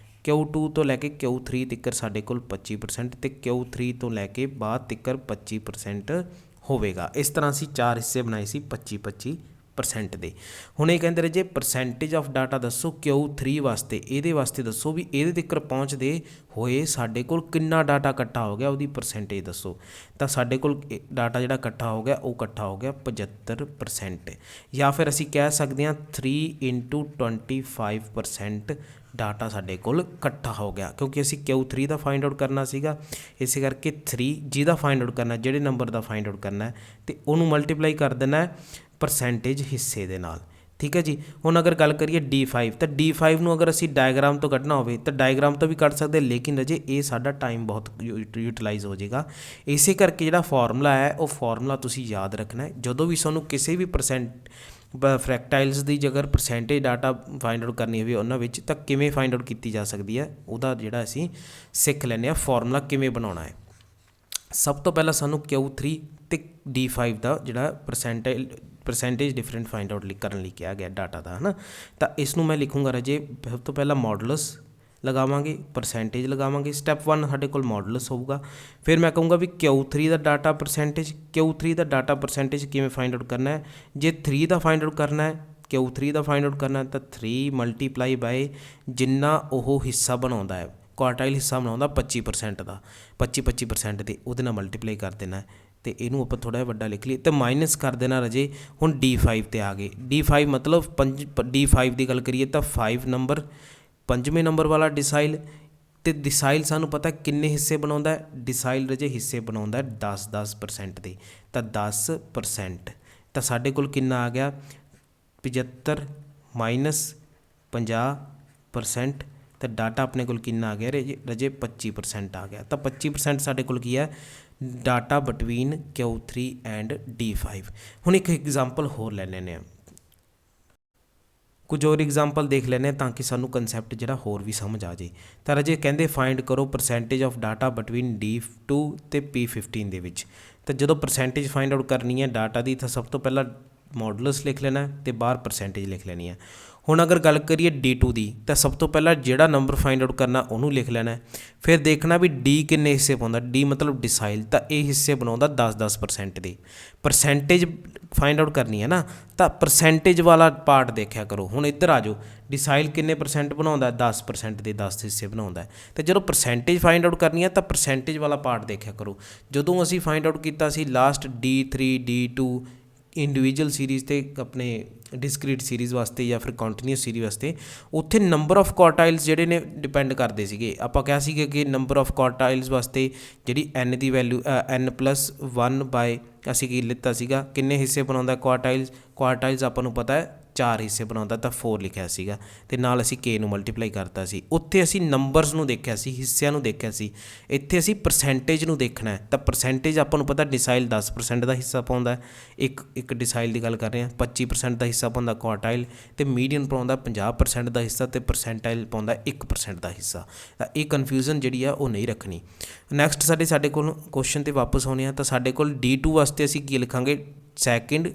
Q2 ਤੋਂ ਲੈ ਕੇ Q3 ਤੱਕ ਸਾਡੇ ਕੋਲ 25%, ਅਤੇ Q3 ਤੋਂ ਲੈ ਕੇ ਬਾਅਦ ਤੱਕ 25% ਹੋਵੇਗਾ। ਇਸ ਤਰ੍ਹਾਂ ਅਸੀਂ 4 ਹਿੱਸੇ ਬਣਾਏ ਸੀ 25% ਦੇ। ਹੁਣ ਇਹ ਕਹਿੰਦੇ ਰਹੇ ਜੇ ਪਰਸੈਂਟੇਜ ਆਫ ਡਾਟਾ ਦੱਸੋ Q3 ਵਾਸਤੇ, ਇਹਦੇ ਵਾਸਤੇ ਦੱਸੋ ਵੀ ਇਹਦੇ ਤੱਕ ਪਹੁੰਚਦੇ ਹੋਏ ਸਾਡੇ ਕੋਲ ਕਿੰਨਾ ਡਾਟਾ ਇਕੱਠਾ ਹੋ ਗਿਆ, ਉਹਦੀ ਪਰਸੈਂਟੇਜ ਦੱਸੋ। ਤਾਂ ਸਾਡੇ ਕੋਲ ਡਾਟਾ ਜਿਹੜਾ ਇਕੱਠਾ ਹੋ ਗਿਆ ਉਹ ਇਕੱਠਾ ਹੋ ਗਿਆ 75%, ਜਾਂ ਫਿਰ ਅਸੀਂ ਕਹਿ ਸਕਦੇ ਹਾਂ 3 × 25% ਡਾਟਾ ਸਾਡੇ ਕੋਲ ਇਕੱਠਾ ਹੋ ਗਿਆ, ਕਿਉਂਕਿ ਅਸੀਂ Q3 ਦਾ ਫਾਈਂਡ ਆਊਟ ਕਰਨਾ ਸੀਗਾ। ਇਸੇ ਕਰਕੇ 3 ਜਿਹਦਾ ਫਾਈਂਡ ਆਊਟ ਕਰਨਾ, ਜਿਹੜੇ ਨੰਬਰ ਦਾ ਫਾਈਂਡ ਆਊਟ ਕਰਨਾ ਅਤੇ ਉਹਨੂੰ ਮਲਟੀਪਲਾਈ ਕਰ ਦੇਣਾ ਹੈ ਪਰਸੈਂਟੇਜ ਹਿੱਸੇ ਦੇ ਨਾਲ। ਠੀਕ ਹੈ ਜੀ। ਹੁਣ ਅਗਰ ਗੱਲ ਕਰੀਏ D5, ਤਾਂ D5 ਨੂੰ ਅਗਰ ਅਸੀਂ ਡਾਇਗਰਾਮ ਤੋਂ ਕੱਢਣਾ ਹੋਵੇ ਤਾਂ ਡਾਇਗਰਾਮ ਤੋਂ ਵੀ ਕੱਢ ਸਕਦੇ, ਲੇਕਿਨ ਅਜੇ ਇਹ ਸਾਡਾ ਟਾਈਮ ਬਹੁਤ ਯੂਟੀਲਾਈਜ਼ ਹੋ ਜਾਏਗਾ। ਇਸੇ ਕਰਕੇ ਜਿਹੜਾ ਫਾਰਮੂਲਾ ਹੈ ਉਹ ਫਾਰਮੂਲਾ ਤੁਸੀਂ ਯਾਦ ਰੱਖਣਾ ਹੈ। ਜਦੋਂ ਵੀ ਤੁਹਾਨੂੰ ਕਿਸੇ ਵੀ ਫਰੈਕਟਾਈਲਸ ਦੀ ਜੇਕਰ ਪਰਸੈਂਟੇਜ ਡਾਟਾ ਫਾਈਂਡ ਆਊਟ ਕਰਨੀ ਹੋਵੇ ਉਹਨਾਂ ਵਿੱਚ, ਤਾਂ ਕਿਵੇਂ ਫਾਈਂਡ ਆਊਟ ਕੀਤੀ ਜਾ ਸਕਦੀ ਹੈ ਉਹਦਾ ਜਿਹੜਾ ਅਸੀਂ ਸਿੱਖ ਲੈਂਦੇ ਹਾਂ ਫਾਰਮੂਲਾ ਕਿਵੇਂ ਬਣਾਉਣਾ ਹੈ। ਸਭ ਤੋਂ ਪਹਿਲਾਂ ਸਾਨੂੰ Q3 ਅਤੇ D5 ਦਾ ਜਿਹੜਾ ਪਰਸੈਂਟੇਜ ਡਿਫਰੈਂਟ ਫਾਈਂਡ ਆਊਟ ਕਰਨ ਲਈ ਕਿਹਾ ਗਿਆ ਡਾਟਾ ਦਾ, ਹੈ ਨਾ। ਤਾਂ ਇਸ ਨੂੰ ਮੈਂ ਲਿਖੂੰਗਾ ਰਾਜੇ, ਸਭ ਤੋਂ ਪਹਿਲਾਂ ਮੋਡੂਲਸ ਲਗਾਵਾਂਗੇ, ਪਰਸੈਂਟੇਜ ਲਗਾਵਾਂਗੇ। ਸਟੈਪ 1 ਸਾਡੇ ਕੋਲ ਮੋਡੂਲਸ ਹੋਊਗਾ। ਫਿਰ ਮੈਂ ਕਹੂੰਗਾ ਵੀ Q3 ਦਾ ਡਾਟਾ ਪਰਸੈਂਟੇਜ ਕਿਵੇਂ ਫਾਈਂਡ ਆਊਟ ਕਰਨਾ ਹੈ। ਜੇ 3 ਦਾ ਫਾਈਂਡ ਆਊਟ ਕਰਨਾ ਹੈ, Q3 ਦਾ ਫਾਈਂਡ ਆਊਟ ਕਰਨਾ ਤਾਂ 3 ਮਲਟੀਪਲਾਈ ਬਾਏ ਜਿੰਨਾ ਉਹ ਹਿੱਸਾ ਬਣਾਉਂਦਾ ਹੈ, ਕੁਆਰਟਾਈਲ ਹਿੱਸਾ ਬਣਾਉਂਦਾ 25% ਦਾ, 25% ਦੇ ਉਹਦੇ ਨਾਲ ਮਲਟੀਪਲਾਈ ਕਰ ਦੇਣਾ। ਅਤੇ ਇਹਨੂੰ ਆਪਾਂ ਥੋੜ੍ਹਾ ਜਿਹਾ ਵੱਡਾ ਲਿਖ ਲਈਏ ਅਤੇ ਮਾਈਨਸ ਕਰ ਦੇਣਾ ਰਾਜੇ। ਹੁਣ D5 'ਤੇ ਆ ਗਏ। D5 ਮਤਲਬ D5 ਦੀ ਗੱਲ ਕਰੀਏ ਤਾਂ 5ਵੇਂ ਨੰਬਰ ਵਾਲਾ ਡਿਸਾਈਲ, ਅਤੇ ਡਿਸਾਈਲ ਸਾਨੂੰ ਪਤਾ ਕਿੰਨੇ ਹਿੱਸੇ ਬਣਾਉਂਦਾ ਹੈ। ਡਿਸਾਈਲ ਰਾਜੇ ਹਿੱਸੇ ਬਣਾਉਂਦਾ 10% ਦੇ, ਤਾਂ 10%। ਤਾਂ ਸਾਡੇ ਕੋਲ ਕਿੰਨਾ ਆ ਗਿਆ, 75 - 50%, ਤਾਂ ਡਾਟਾ ਆਪਣੇ ਕੋਲ ਕਿੰਨਾ ਆ ਗਿਆ ਰਾਜੇ 25% ਆ ਗਿਆ। ਤਾਂ 25% ਸਾਡੇ ਕੋਲ ਕੀ ਹੈ data between Q3 and D5। ਹੁਣ ਇੱਕ ਐਗਜ਼ਾਮਪਲ ਹੋਰ ਲੈ ਲੈਂਦੇ ਹਾਂ, ਕੁਝ ਹੋਰ ਐਗਜ਼ਾਮਪਲ ਦੇਖ ਲੈਂਦੇ ਹਾਂ ਤਾਂ ਕਿ ਸਾਨੂੰ ਕੰਸੈਪਟ ਜਿਹੜਾ ਹੋਰ ਵੀ ਸਮਝ ਆ ਜਾਏ। ਤਾਂ ਰਾਜੇ ਕਹਿੰਦੇ ਫਾਈਂਡ ਕਰੋ percentage of data between D2 ਅਤੇ P15 ਦੇ ਵਿੱਚ। ਤਾਂ ਜਦੋਂ ਪਰਸੈਂਟੇਜ ਫਾਈਂਡ ਆਊਟ ਕਰਨੀ ਹੈ ਡਾਟਾ ਦੀ, ਤਾਂ ਸਭ ਤੋਂ ਪਹਿਲਾਂ ਮੋਡੂਲਸ ਲਿਖ ਲੈਣਾ ਅਤੇ ਬਾਹਰ ਪਰਸੈਂਟੇਜ ਲਿਖ ਲੈਣੀ ਹੈ। ਹੁਣ ਅਗਰ ਗੱਲ ਕਰੀਏ D2 ਦੀ, ਤਾਂ ਸਭ ਤੋਂ ਪਹਿਲਾਂ ਜਿਹੜਾ ਨੰਬਰ ਫਾਈਂਡ ਆਊਟ ਕਰਨਾ ਉਹਨੂੰ ਲਿਖ ਲੈਣਾ। ਫਿਰ ਦੇਖਣਾ ਵੀ D ਕਿੰਨੇ ਹਿੱਸੇ ਪਾਉਂਦਾ, D ਮਤਲਬ ਡਿਸਾਈਲ, ਤਾਂ ਇਹ ਹਿੱਸੇ ਬਣਾਉਂਦਾ 10% ਦੇ। ਪਰਸੈਂਟੇਜ ਫਾਈਂਡ ਆਊਟ ਕਰਨੀ ਹੈ ਨਾ, ਤਾਂ ਪਰਸੈਂਟੇਜ ਵਾਲਾ ਪਾਰਟ ਦੇਖਿਆ ਕਰੋ। ਹੁਣ ਇੱਧਰ ਆ ਜਾਓ, ਡਿਸਾਈਲ ਕਿੰਨੇ % ਬਣਾਉਂਦਾ, 10% ਦੇ 10 ਹਿੱਸੇ ਬਣਾਉਂਦਾ। ਅਤੇ ਜਦੋਂ ਪਰਸੈਂਟੇਜ ਫਾਈਂਡ ਆਊਟ ਕਰਨੀ ਹੈ ਤਾਂ ਪਰਸੈਂਟੇਜ ਵਾਲਾ ਪਾਰਟ ਦੇਖਿਆ ਕਰੋ। ਜਦੋਂ ਅਸੀਂ ਫਾਈਂਡ ਆਊਟ ਕੀਤਾ ਸੀ last D3 D2 individual series 'ਤੇ ਆਪਣੇ ਡਿਸਕ੍ਰੀਟ ਸੀਰੀਜ਼ ਵਾਸਤੇ ਜਾਂ ਫਿਰ ਕੰਟੀਨਿਊਸ ਸੀਰੀਜ਼ ਵਾਸਤੇ, ਉੱਥੇ ਨੰਬਰ ਆਫ ਕੁਆਰਟਾਈਲਸ ਜਿਹੜੇ ਨੇ ਡਿਪੈਂਡ ਕਰਦੇ ਸੀਗੇ। ਆਪਾਂ ਕਿਹਾ ਸੀਗਾ ਕਿ ਨੰਬਰ ਆਫ ਕੁਆਰਟਾਈਲਸ ਵਾਸਤੇ ਜਿਹੜੀ n ਦੀ ਵੈਲਿਊ n+1 ਬਾਏ ਅਸੀਂ ਕੀ ਲਿੱਤਾ ਸੀਗਾ, ਕਿੰਨੇ ਹਿੱਸੇ ਬਣਾਉਂਦਾ ਕੁਆਰਟਾਈਲਸ ਆਪਾਂ ਨੂੰ ਪਤਾ ਹੈ 4 ਹਿੱਸੇ ਬਣਾਉਂਦਾ, ਤਾਂ 4 ਲਿਖਿਆ ਸੀਗਾ ਅਤੇ ਨਾਲ ਅਸੀਂ k ਨੂੰ ਮਲਟੀਪਲਾਈ ਕਰਤਾ ਸੀ। ਉੱਥੇ ਅਸੀਂ ਨੰਬਰਸ ਨੂੰ ਦੇਖਿਆ ਸੀ, ਹਿੱਸਿਆਂ ਨੂੰ ਦੇਖਿਆ ਸੀ। ਇੱਥੇ ਅਸੀਂ ਪਰਸੈਂਟੇਜ ਨੂੰ ਦੇਖਣਾ ਹੈ, ਤਾਂ ਪਰਸੈਂਟੇਜ ਆਪਾਂ ਨੂੰ ਪਤਾ ਡਿਸਾਈਲ 10% ਦਾ ਹਿੱਸਾ ਪਾਉਂਦਾ, ਇੱਕ ਡਿਸਾਈਲ ਦੀ ਗੱਲ ਕਰ ਰਹੇ ਹਾਂ। 25% ਦਾ ਹਿੱਸਾ ਪਾਉਂਦਾ ਕੁਆਰਟਾਈਲ, ਅਤੇ ਮੀਡੀਅਨ ਪਾਉਂਦਾ 50% ਦਾ ਹਿੱਸਾ, ਅਤੇ ਪਰਸੈਂਟਾਈਲ ਪਾਉਂਦਾ 1% ਦਾ ਹਿੱਸਾ। ਤਾਂ ਇਹ ਕਨਫਿਊਜ਼ਨ ਜਿਹੜੀ ਆ ਉਹ ਨਹੀਂ ਰੱਖਣੀ। ਨੈਕਸਟ ਸਾਡੇ ਕੋਲ ਕੁਐਸਚਨ 'ਤੇ ਵਾਪਸ ਆਉਂਦੇ ਹਾਂ, ਤਾਂ ਸਾਡੇ ਕੋਲ D2 ਵਾਸਤੇ ਅਸੀਂ ਕੀ ਲਿਖਾਂਗੇ, ਸੈਕਿੰਡ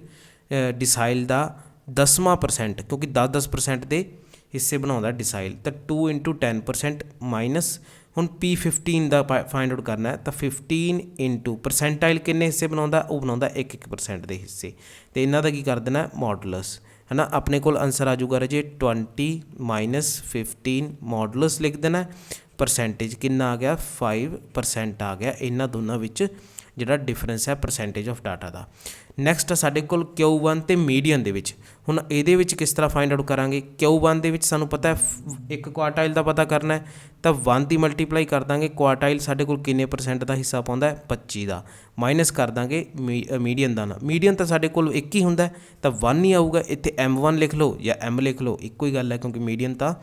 ਡਿਸਾਈਲ ਦਾ 10% ਕਿਉਂਕਿ 10% ਦੇ ਹਿੱਸੇ ਬਣਾਉਂਦਾ ਡਿਸਾਈਲ, ਤਾਂ 2 × 10% ਮਾਈਨਸ ਹੁਣ P15 ਦਾ ਫਾਈਂਡ ਆਊਟ ਕਰਨਾ ਹੈ, ਤਾਂ 15 × ਪਰਸੈਂਟਾਈਲ ਕਿੰਨੇ ਹਿੱਸੇ ਬਣਾਉਂਦਾ, ਉਹ ਬਣਾਉਂਦਾ 1% ਦੇ ਹਿੱਸੇ, ਅਤੇ ਇਹਨਾਂ ਦਾ ਕੀ ਕਰ ਦੇਣਾ ਮੋਡੂਲਸ, ਹੈ ਨਾ। ਆਪਣੇ ਕੋਲ ਆਨਸਰ ਆ ਜਾਊਗਾ ਰਾਜੇ 20 - 15 ਮੋਡੂਲਸ ਲਿਖ ਦੇਣਾ। ਪਰਸੈਂਟੇਜ ਕਿੰਨਾ ਆ ਗਿਆ 5% ਆ ਗਿਆ। ਇਹਨਾਂ ਦੋਨਾਂ ਵਿੱਚ ਜਿਹੜਾ ਡਿਫਰੈਂਸ ਹੈ percentage of data the. Next ਸਾਡੇ ਕੋਲ Q1 ਅਤੇ ਮੀਡੀਅਨ ਦੇ ਵਿੱਚ, ਹੁਣ ਇਹਦੇ ਵਿੱਚ ਕਿਸ ਤਰ੍ਹਾਂ ਫਾਈਂਡ ਆਊਟ ਕਰਾਂਗੇ। Q1 ਦੇ ਵਿੱਚ ਸਾਨੂੰ ਪਤਾ ਇੱਕ ਕੁਆਰਟਾਈਲ ਦਾ ਪਤਾ ਕਰਨਾ ਹੈ, ਤਾਂ 1 ਦੀ ਮਲਟੀਪਲਾਈ ਕਰ ਦਾਂਗੇ। ਕੁਆਰਟਾਈਲ ਸਾਡੇ ਕੋਲ ਕਿੰਨੇ % ਦਾ ਹਿੱਸਾ ਪਾਉਂਦਾ, 25 ਦਾ, ਮਾਈਨਸ ਕਰ ਦਾਂਗੇ ਮੀਡੀਅਨ ਦਾ। ਮੀਡੀਅਨ ਤਾਂ ਸਾਡੇ ਕੋਲ ਇੱਕ ਹੀ ਹੁੰਦਾ, ਤਾਂ 1 ਹੀ ਆਊਗਾ। ਇੱਥੇ M1 ਲਿਖ ਲਓ ਜਾਂ M ਲਿਖ ਲਓ, ਇੱਕੋ ਹੀ ਗੱਲ ਹੈ, ਕਿਉਂਕਿ ਮੀਡੀਅਨ ਤਾਂ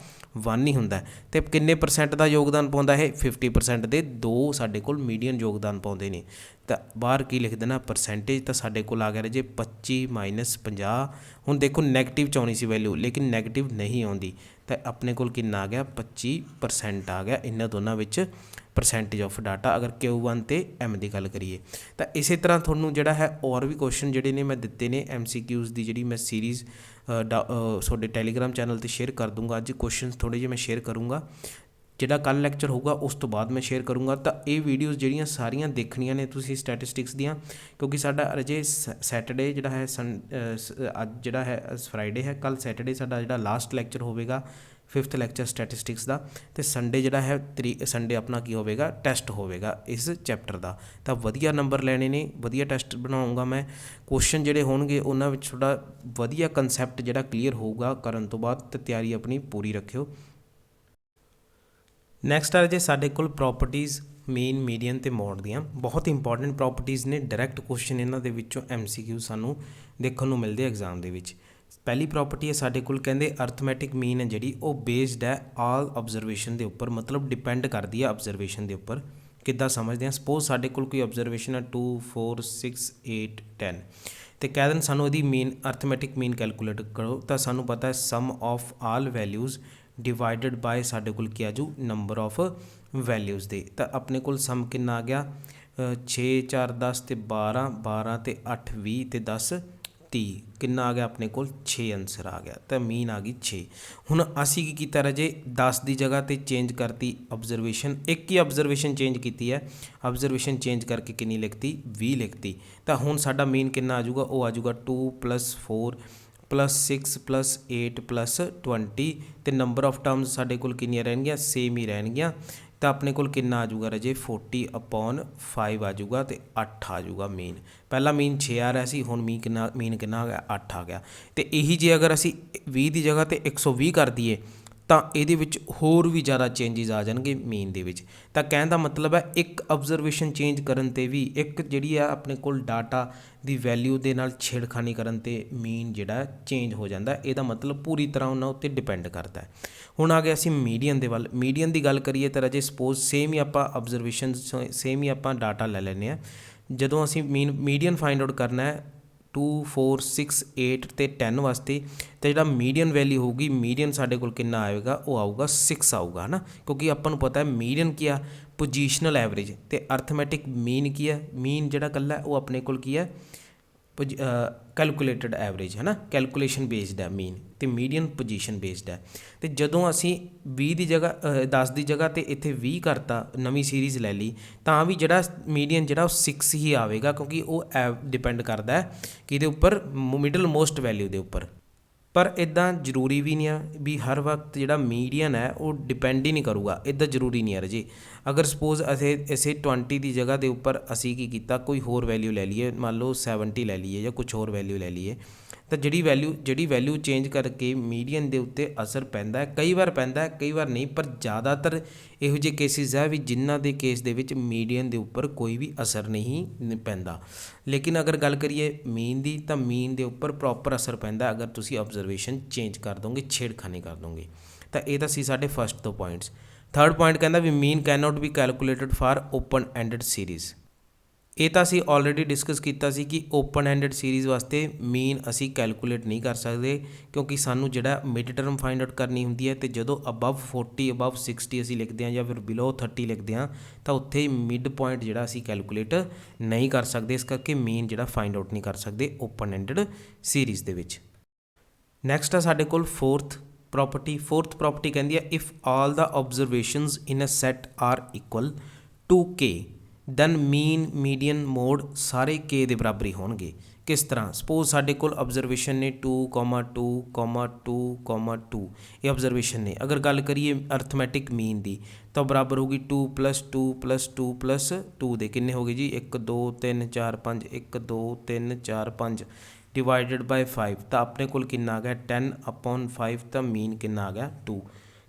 1 ਹੀ ਹੁੰਦਾ। ਅਤੇ ਕਿੰਨੇ % ਦਾ ਯੋਗਦਾਨ ਪਾਉਂਦਾ ਇਹ 50% ਦੇ 2 ਸਾਡੇ ਕੋਲ ਮੀਡੀਅਨ ਯੋਗਦਾਨ ਪਾਉਂਦੇ ਨੇ। ਤਾਂ ਬਾਹਰ ਕੀ ਲਿਖ ਦੇਣਾ ਪਰਸੈਂਟੇਜ, ਤਾਂ ਸਾਡੇ ਕੋਲ ਆ ਗਿਆ ਰਾਜੇ 25 - 50। ਹੁਣ ਦੇਖੋ ਨੈਗੇਟਿਵ 'ਚ ਆਉਣੀ ਸੀ ਵੈਲਿਊ, ਲੇਕਿਨ ਨੈਗੇਟਿਵ ਨਹੀਂ ਆਉਂਦੀ, ਤਾਂ ਆਪਣੇ ਕੋਲ ਕਿੰਨਾ ਆ ਗਿਆ 25% ਆ ਗਿਆ। ਇਹਨਾਂ ਦੋਨਾਂ ਵਿੱਚ ਪਰਸੈਂਟੇਜ ਆਫ ਡਾਟਾ ਅਗਰ Q1 ਅਤੇ M ਦੀ ਗੱਲ ਕਰੀਏ। ਤਾਂ ਇਸੇ ਤਰ੍ਹਾਂ ਤੁਹਾਨੂੰ ਜਿਹੜਾ ਹੈ ਹੋਰ ਵੀ ਕੁਐਸਚਨ ਜਿਹੜੇ ਨੇ ਮੈਂ ਦਿੱਤੇ ਨੇ MCQs ਦੀ, ਜਿਹੜੀ ਮੈਂ ਸੀਰੀਜ਼ ਤੁਹਾਡੇ ਟੈਲੀਗ੍ਰਾਮ ਚੈਨਲ 'ਤੇ ਸ਼ੇਅਰ ਕਰ ਦੂੰਗਾ। ਅੱਜ ਕੁਐਸਚਨਸ ਥੋੜ੍ਹੇ ਜਿਹੇ ਮੈਂ ਸ਼ੇਅਰ ਕਰੂੰਗਾ, ਜਿਹੜਾ ਕੱਲ੍ਹ ਲੈਕਚਰ ਹੋਊਗਾ ਉਸ ਤੋਂ ਬਾਅਦ ਮੈਂ ਸ਼ੇਅਰ ਕਰੂੰਗਾ। ਤਾਂ ਇਹ ਵੀਡੀਓਜ਼ ਜਿਹੜੀਆਂ ਸਾਰੀਆਂ ਦੇਖਣੀਆਂ ਨੇ ਤੁਸੀਂ ਸਟੈਟਿਸਟਿਕਸ ਦੀਆਂ, ਕਿਉਂਕਿ ਸਾਡਾ ਅਜੇ ਸੈਟਰਡੇ ਜਿਹੜਾ ਹੈ ਅੱਜ ਜਿਹੜਾ ਹੈ ਫਰਾਈਡੇ ਹੈ, ਕੱਲ੍ਹ ਸੈਟਰਡੇ ਸਾਡਾ ਜਿਹੜਾ ਲਾਸਟ ਲੈਕਚਰ ਹੋਵੇਗਾ 5th ਲੈਕਚਰ ਸਟੈਟਿਸਟਿਕਸ ਦਾ, ਅਤੇ ਸੰਡੇ ਜਿਹੜਾ ਹੈ ਸੰਡੇ ਆਪਣਾ ਕੀ ਹੋਵੇਗਾ ਟੈਸਟ ਹੋਵੇਗਾ ਇਸ ਚੈਪਟਰ ਦਾ। ਤਾਂ ਵਧੀਆ ਨੰਬਰ ਲੈਣੇ ਨੇ, ਵਧੀਆ ਟੈਸਟ ਬਣਾਉਂਗਾ ਮੈਂ। ਕੁਐਸਚਨ ਜਿਹੜੇ ਹੋਣਗੇ ਉਹਨਾਂ ਵਿੱਚ ਥੋੜ੍ਹਾ ਵਧੀਆ ਕੰਸੈਪਟ ਜਿਹੜਾ ਕਲੀਅਰ ਹੋਊਗਾ ਕਰਨ ਤੋਂ ਬਾਅਦ, ਤਾਂ ਤਿਆਰੀ ਆਪਣੀ ਪੂਰੀ ਰੱਖਿਓ। ਨੈਕਸਟ ਆ ਜੇ ਸਾਡੇ ਕੋਲ ਪ੍ਰੋਪਰਟੀਜ਼ ਮੇਨ, ਮੀਡੀਅਨ ਅਤੇ ਮੋਡ ਦੀਆਂ ਬਹੁਤ ਇੰਪੋਰਟੈਂਟ ਪ੍ਰੋਪਰਟੀਜ਼ ਨੇ। ਡਾਇਰੈਕਟ ਕੁਐਸਚਨ ਇਹਨਾਂ ਦੇ ਵਿੱਚੋਂ MCQ ਸਾਨੂੰ ਦੇਖਣ ਨੂੰ ਮਿਲਦੇ ਐਗਜ਼ਾਮ ਦੇ ਵਿੱਚ। ਪਹਿਲੀ ਪ੍ਰੋਪਰਟੀ ਹੈ ਸਾਡੇ ਕੋਲ, ਕਹਿੰਦੇ ਅਰਥਮੈਟਿਕ ਮੀਨ ਹੈ ਜਿਹੜੀ ਉਹ ਬੇਸਡ ਹੈ ਆਲ ਆਬਜ਼ਰਵੇਸ਼ਨ ਦੇ ਉੱਪਰ, ਮਤਲਬ ਡਿਪੈਂਡ ਕਰਦੀ ਹੈ ਆਬਜ਼ਰਵੇਸ਼ਨ ਦੇ ਉੱਪਰ। ਕਿੱਦਾਂ ਸਮਝਦੇ ਹਾਂ, ਸਪੋਜ਼ ਸਾਡੇ ਕੋਲ ਕੋਈ ਆਬਜ਼ਰਵੇਸ਼ਨ ਹੈ 2 4 6 8 10, ਅਤੇ ਕਹਿ ਦੇਣ ਸਾਨੂੰ ਇਹਦੀ ਮੀਨ ਅਰਥਮੈਟਿਕ ਮੀਨ ਕੈਲਕੂਲੇਟ ਕਰੋ, ਤਾਂ ਸਾਨੂੰ ਪਤਾ ਹੈ sum of all values divided by ਸਾਡੇ ਕੋਲ ਕੀ ਆਜੂ ਨੰਬਰ ਆਫ ਵੈਲਿਊਜ਼ ਦੇ। ਤਾਂ ਆਪਣੇ ਕੋਲ ਸਮ ਕਿੰਨਾ ਆ ਗਿਆ 6 4 10 ਅਤੇ 12 12 ਅਤੇ 8 20 ਅਤੇ 10 30, ਕਿੰਨਾ ਆ ਗਿਆ ਆਪਣੇ ਕੋਲ 6 ਆਨਸਰ ਆ ਗਿਆ। ਤਾਂ ਮੀਨ ਆ ਗਈ 6। ਹੁਣ ਅਸੀਂ ਕੀ ਕੀਤਾ ਰਾਜੇ 10 ਦੀ ਜਗ੍ਹਾ 'ਤੇ ਚੇਂਜ ਕਰਤੀ ਆਬਜ਼ਰਵੇਸ਼ਨ, ਇੱਕ ਹੀ ਆਬਜ਼ਰਵੇਸ਼ਨ ਚੇਂਜ ਕੀਤੀ ਹੈ, ਆਬਜ਼ਰਵੇਸ਼ਨ ਚੇਂਜ ਕਰਕੇ ਕਿੰਨੀ ਲਿਖਤੀ 20 ਲਿਖਤੀ। ਤਾਂ ਹੁਣ ਸਾਡਾ ਮੀਨ ਕਿੰਨਾ ਆ ਜਾਊਗਾ, ਉਹ ਆ ਜਾਊਗਾ 2 + 4 + 6 + 8 + 20, ਅਤੇ ਨੰਬਰ ਆਫ ਟਰਮਸ ਸਾਡੇ ਕੋਲ ਕਿੰਨੀਆਂ ਰਹਿਣਗੀਆਂ ਸੇਮ ਹੀ ਰਹਿਣਗੀਆਂ। ਤਾਂ ਆਪਣੇ ਕੋਲ ਕਿੰਨਾ ਆ ਜਾਊਗਾ ਰਾਜੇ 40/5 ਆ ਜਾਊਗਾ, ਅਤੇ 8 ਆ ਜਾਊਗਾ ਮੀਨ। ਪਹਿਲਾਂ ਮੀਨ 6 ਆ ਰਿਹਾ ਸੀ, ਹੁਣ ਮੀਨ ਕਿੰਨਾ ਆ ਗਿਆ 8 ਆ ਗਿਆ। ਅਤੇ ਇਹੀ ਜੇ ਅਗਰ ਅਸੀਂ 20 ਦੀ ਜਗ੍ਹਾ 'ਤੇ 120 ਕਰ ਦਈਏ ਤਾਂ ਇਹਦੇ ਵਿੱਚ ਹੋਰ ਵੀ ਜ਼ਿਆਦਾ ਚੇਂਜਿਸ ਆ ਜਾਣਗੇ ਮੀਨ ਦੇ ਵਿੱਚ। ਤਾਂ ਕਹਿਣ ਦਾ ਮਤਲਬ ਹੈ ਇੱਕ ਆਬਜ਼ਰਵੇਸ਼ਨ ਚੇਂਜ ਕਰਨ 'ਤੇ ਵੀ, ਇੱਕ ਜਿਹੜੀ ਆ ਆਪਣੇ ਕੋਲ ਡਾਟਾ ਦੀ ਵੈਲਿਊ ਦੇ ਨਾਲ ਛੇੜਖਾਨੀ ਕਰਨ 'ਤੇ ਮੀਨ ਜਿਹੜਾ ਚੇਂਜ ਹੋ ਜਾਂਦਾ। ਇਹਦਾ ਮਤਲਬ ਪੂਰੀ ਤਰ੍ਹਾਂ ਉਹਨਾਂ ਉੱਤੇ ਡਿਪੈਂਡ ਕਰਦਾ ਹੈ। ਹੁਣ ਆ ਗਿਆ ਅਸੀਂ ਮੀਡੀਅਨ ਦੇ ਵੱਲ। ਮੀਡੀਅਨ ਦੀ ਗੱਲ ਕਰੀਏ ਤਾਂ ਰਾਜੇ ਸਪੋਜ਼ ਸੇਮ ਹੀ ਆਪਾਂ ਆਬਜ਼ਰਵੇਸ਼ਨ ਸੇਮ ਹੀ ਆਪਾਂ ਡਾਟਾ ਲੈ ਲੈਂਦੇ ਹਾਂ। ਜਦੋਂ ਅਸੀਂ ਮੀਡੀਅਨ ਫਾਈਂਡ ਆਊਟ ਕਰਨਾ ਹੈ 2 4 6 8 ਅਤੇ 10 ਵਾਸਤੇ, ਤਾਂ ਜਿਹੜਾ ਮੀਡੀਅਨ ਵੈਲਿਊ ਹੋਊਗੀ, ਮੀਡੀਅਨ ਸਾਡੇ ਕੋਲ ਕਿੰਨਾ ਆਏਗਾ, ਉਹ ਆਊਗਾ 6 ਆਊਗਾ, ਹੈ ਨਾ। ਕਿਉਂਕਿ ਆਪਾਂ ਨੂੰ ਪਤਾ ਹੈ ਮੀਡੀਅਨ ਕੀ ਆ ਪੋਜੀਸ਼ਨਲ ਐਵਰੇਜ, ਅਤੇ ਅਰਥਮੈਟਿਕ ਮੀਨ ਕੀ ਹੈ, ਮੀਨ ਜਿਹੜਾ ਇਕੱਲਾ ਉਹ ਆਪਣੇ ਕੋਲ ਕੀ ਹੈ ਕੈਲਕੂਲੇਟਡ ਐਵਰੇਜ, ਹੈ ਨਾ, ਕੈਲਕੂਲੇਸ਼ਨ ਬੇਸਡ ਹੈ ਮੀਨ, ਅਤੇ ਮੀਡੀਅਨ ਪੋਜੀਸ਼ਨ ਬੇਸਡ ਹੈ। ਅਤੇ ਜਦੋਂ ਅਸੀਂ 20 ਦੀ ਜਗ੍ਹਾ 10 ਦੀ ਜਗ੍ਹਾ 'ਤੇ ਇੱਥੇ 20 ਕਰਤਾ, ਨਵੀਂ ਸੀਰੀਜ਼ ਲੈ ਲਈ, ਤਾਂ ਵੀ ਜਿਹੜਾ ਮੀਡੀਅਨ ਜਿਹੜਾ ਉਹ 6 ਹੀ ਆਵੇਗਾ, ਕਿਉਂਕਿ ਉਹ ਡਿਪੈਂਡ ਕਰਦਾ ਹੈ ਕਿਹਦੇ ਉੱਪਰ, ਮਿਡਲ ਮੋਸਟ ਵੈਲਿਊ ਦੇ ਉੱਪਰ। ਪਰ ਇੱਦਾਂ ਜ਼ਰੂਰੀ ਵੀ ਨਹੀਂ ਆ ਵੀ ਹਰ ਵਕਤ ਜਿਹੜਾ ਮੀਡੀਅਨ ਹੈ ਉਹ ਡਿਪੈਂਡ ਹੀ ਨਹੀਂ ਕਰੂਗਾ, ਇੱਦਾਂ ਜ਼ਰੂਰੀ ਨਹੀਂ ਹੈ ਰਾਜੇ। ਅਗਰ ਸਪੋਜ਼ ਅਸੀਂ 20 ਦੀ ਜਗ੍ਹਾ ਦੇ ਉੱਪਰ ਅਸੀਂ ਕੀ ਕੀਤਾ, ਕੋਈ ਹੋਰ ਵੈਲਿਊ ਲੈ ਲਈਏ, ਮੰਨ ਲਓ 70 ਲੈ ਲਈਏ ਜਾਂ ਕੁਛ ਹੋਰ ਵੈਲਿਊ ਲੈ ਲਈਏ, ਤਾਂ ਜਿਹੜੀ ਵੈਲਿਊ ਚੇਂਜ ਕਰਕੇ ਮੀਡੀਅਨ ਦੇ ਉੱਤੇ ਅਸਰ ਪੈਂਦਾ ਹੈ, ਕਈ ਵਾਰ ਪੈਂਦਾ ਹੈ ਕਈ ਵਾਰ ਨਹੀਂ, ਪਰ ਜ਼ਿਆਦਾਤਰ ਇਹੋ ਜਿਹੇ ਕੇਸਿਸ ਹੈ ਵੀ ਜਿਨ੍ਹਾਂ ਦੇ ਕੇਸ ਦੇ ਵਿੱਚ ਮੀਡੀਅਨ ਦੇ ਉੱਪਰ ਕੋਈ ਵੀ ਅਸਰ ਨਹੀਂ ਪੈਂਦਾ। ਲੇਕਿਨ ਅਗਰ ਗੱਲ ਕਰੀਏ ਮੀਨ ਦੀ, ਤਾਂ ਮੀਨ ਦੇ ਉੱਪਰ ਪ੍ਰੋਪਰ ਅਸਰ ਪੈਂਦਾ ਅਗਰ ਤੁਸੀਂ ਆਬਜ਼ਰਵੇਸ਼ਨ ਚੇਂਜ ਕਰ ਦੋਗੇ, ਛੇੜਖਾਨੀ ਕਰ ਦੋਗੇ। ਤਾਂ ਇਹ ਤਾਂ ਸੀ ਸਾਡੇ ਫਸਟ ਤੋਂ ਪੁਆਇੰਟਸ। ਥਰਡ ਪੁਆਇੰਟ ਕਹਿੰਦਾ ਵੀ mean can not be calculated for open ended series. ਇਹ ਤਾਂ ਅਸੀਂ ਆਲਰੇਡੀ ਡਿਸਕਸ ਕੀਤਾ ਸੀ ਕਿ ਓਪਨ ਐਂਡਡ ਸੀਰੀਜ਼ ਵਾਸਤੇ ਮੀਨ ਅਸੀਂ ਕੈਲਕੂਲੇਟ ਨਹੀਂ ਕਰ ਸਕਦੇ, ਕਿਉਂਕਿ ਸਾਨੂੰ ਜਿਹੜਾ ਮਿਡ ਟਰਮ ਫਾਈਂਡ ਆਊਟ ਕਰਨੀ ਹੁੰਦੀ ਹੈ, ਅਤੇ ਜਦੋਂ ਅਬਵ 40 ਅਬਵ 60 ਅਸੀਂ ਲਿਖਦੇ ਹਾਂ ਜਾਂ ਫਿਰ ਬਿਲੋ 30 ਲਿਖਦੇ ਹਾਂ ਤਾਂ ਉੱਥੇ ਮਿਡ ਪੁਆਇੰਟ ਜਿਹੜਾ ਅਸੀਂ ਕੈਲਕੂਲੇਟ ਨਹੀਂ ਕਰ ਸਕਦੇ, ਇਸ ਕਰਕੇ ਮੀਨ ਜਿਹੜਾ ਫਾਈਂਡ ਆਊਟ ਨਹੀਂ ਕਰ ਸਕਦੇ ਓਪਨ ਐਂਡਡ ਸੀਰੀਜ਼ ਦੇ ਵਿੱਚ। ਨੈਕਸਟ ਆ ਸਾਡੇ ਕੋਲ ਫੋਰਥ ਪ੍ਰੋਪਰਟੀ ਕਹਿੰਦੀ ਹੈ if all the observations in a set are equal to K then mean median mode ਸਾਰੇ ਕੇ ਦੇ ਬਰਾਬਰ ਹੀ ਹੋਣਗੇ। ਕਿਸ ਤਰ੍ਹਾਂ? ਸਪੋਜ਼ ਸਾਡੇ ਕੋਲ ਆਬਜ਼ਰਵੇਸ਼ਨ ਨੇ 2,2,2,2 ਇਹ ਆਬਜ਼ਰਵੇਸ਼ਨ ਨੇ। ਅਗਰ ਗੱਲ ਕਰੀਏ ਅਰਥਮੈਟਿਕ ਮੀਨ ਦੀ ਤਾਂ ਬਰਾਬਰ ਹੋਊਗੀ 2 + 2 + 2 + 2 ਦੇ ਕਿੰਨੇ ਹੋ ਗਏ ਜੀ 1 2 3 4 5 1 2 3 4 5 ਡਿਵਾਈਡਡ ਬਾਈ 5 ਤਾਂ ਆਪਣੇ ਕੋਲ ਕਿੰਨਾ ਆ ਗਿਆ 10/5 ਤਾਂ ਮੀਨ ਕਿੰਨਾ ਆ ਗਿਆ 2।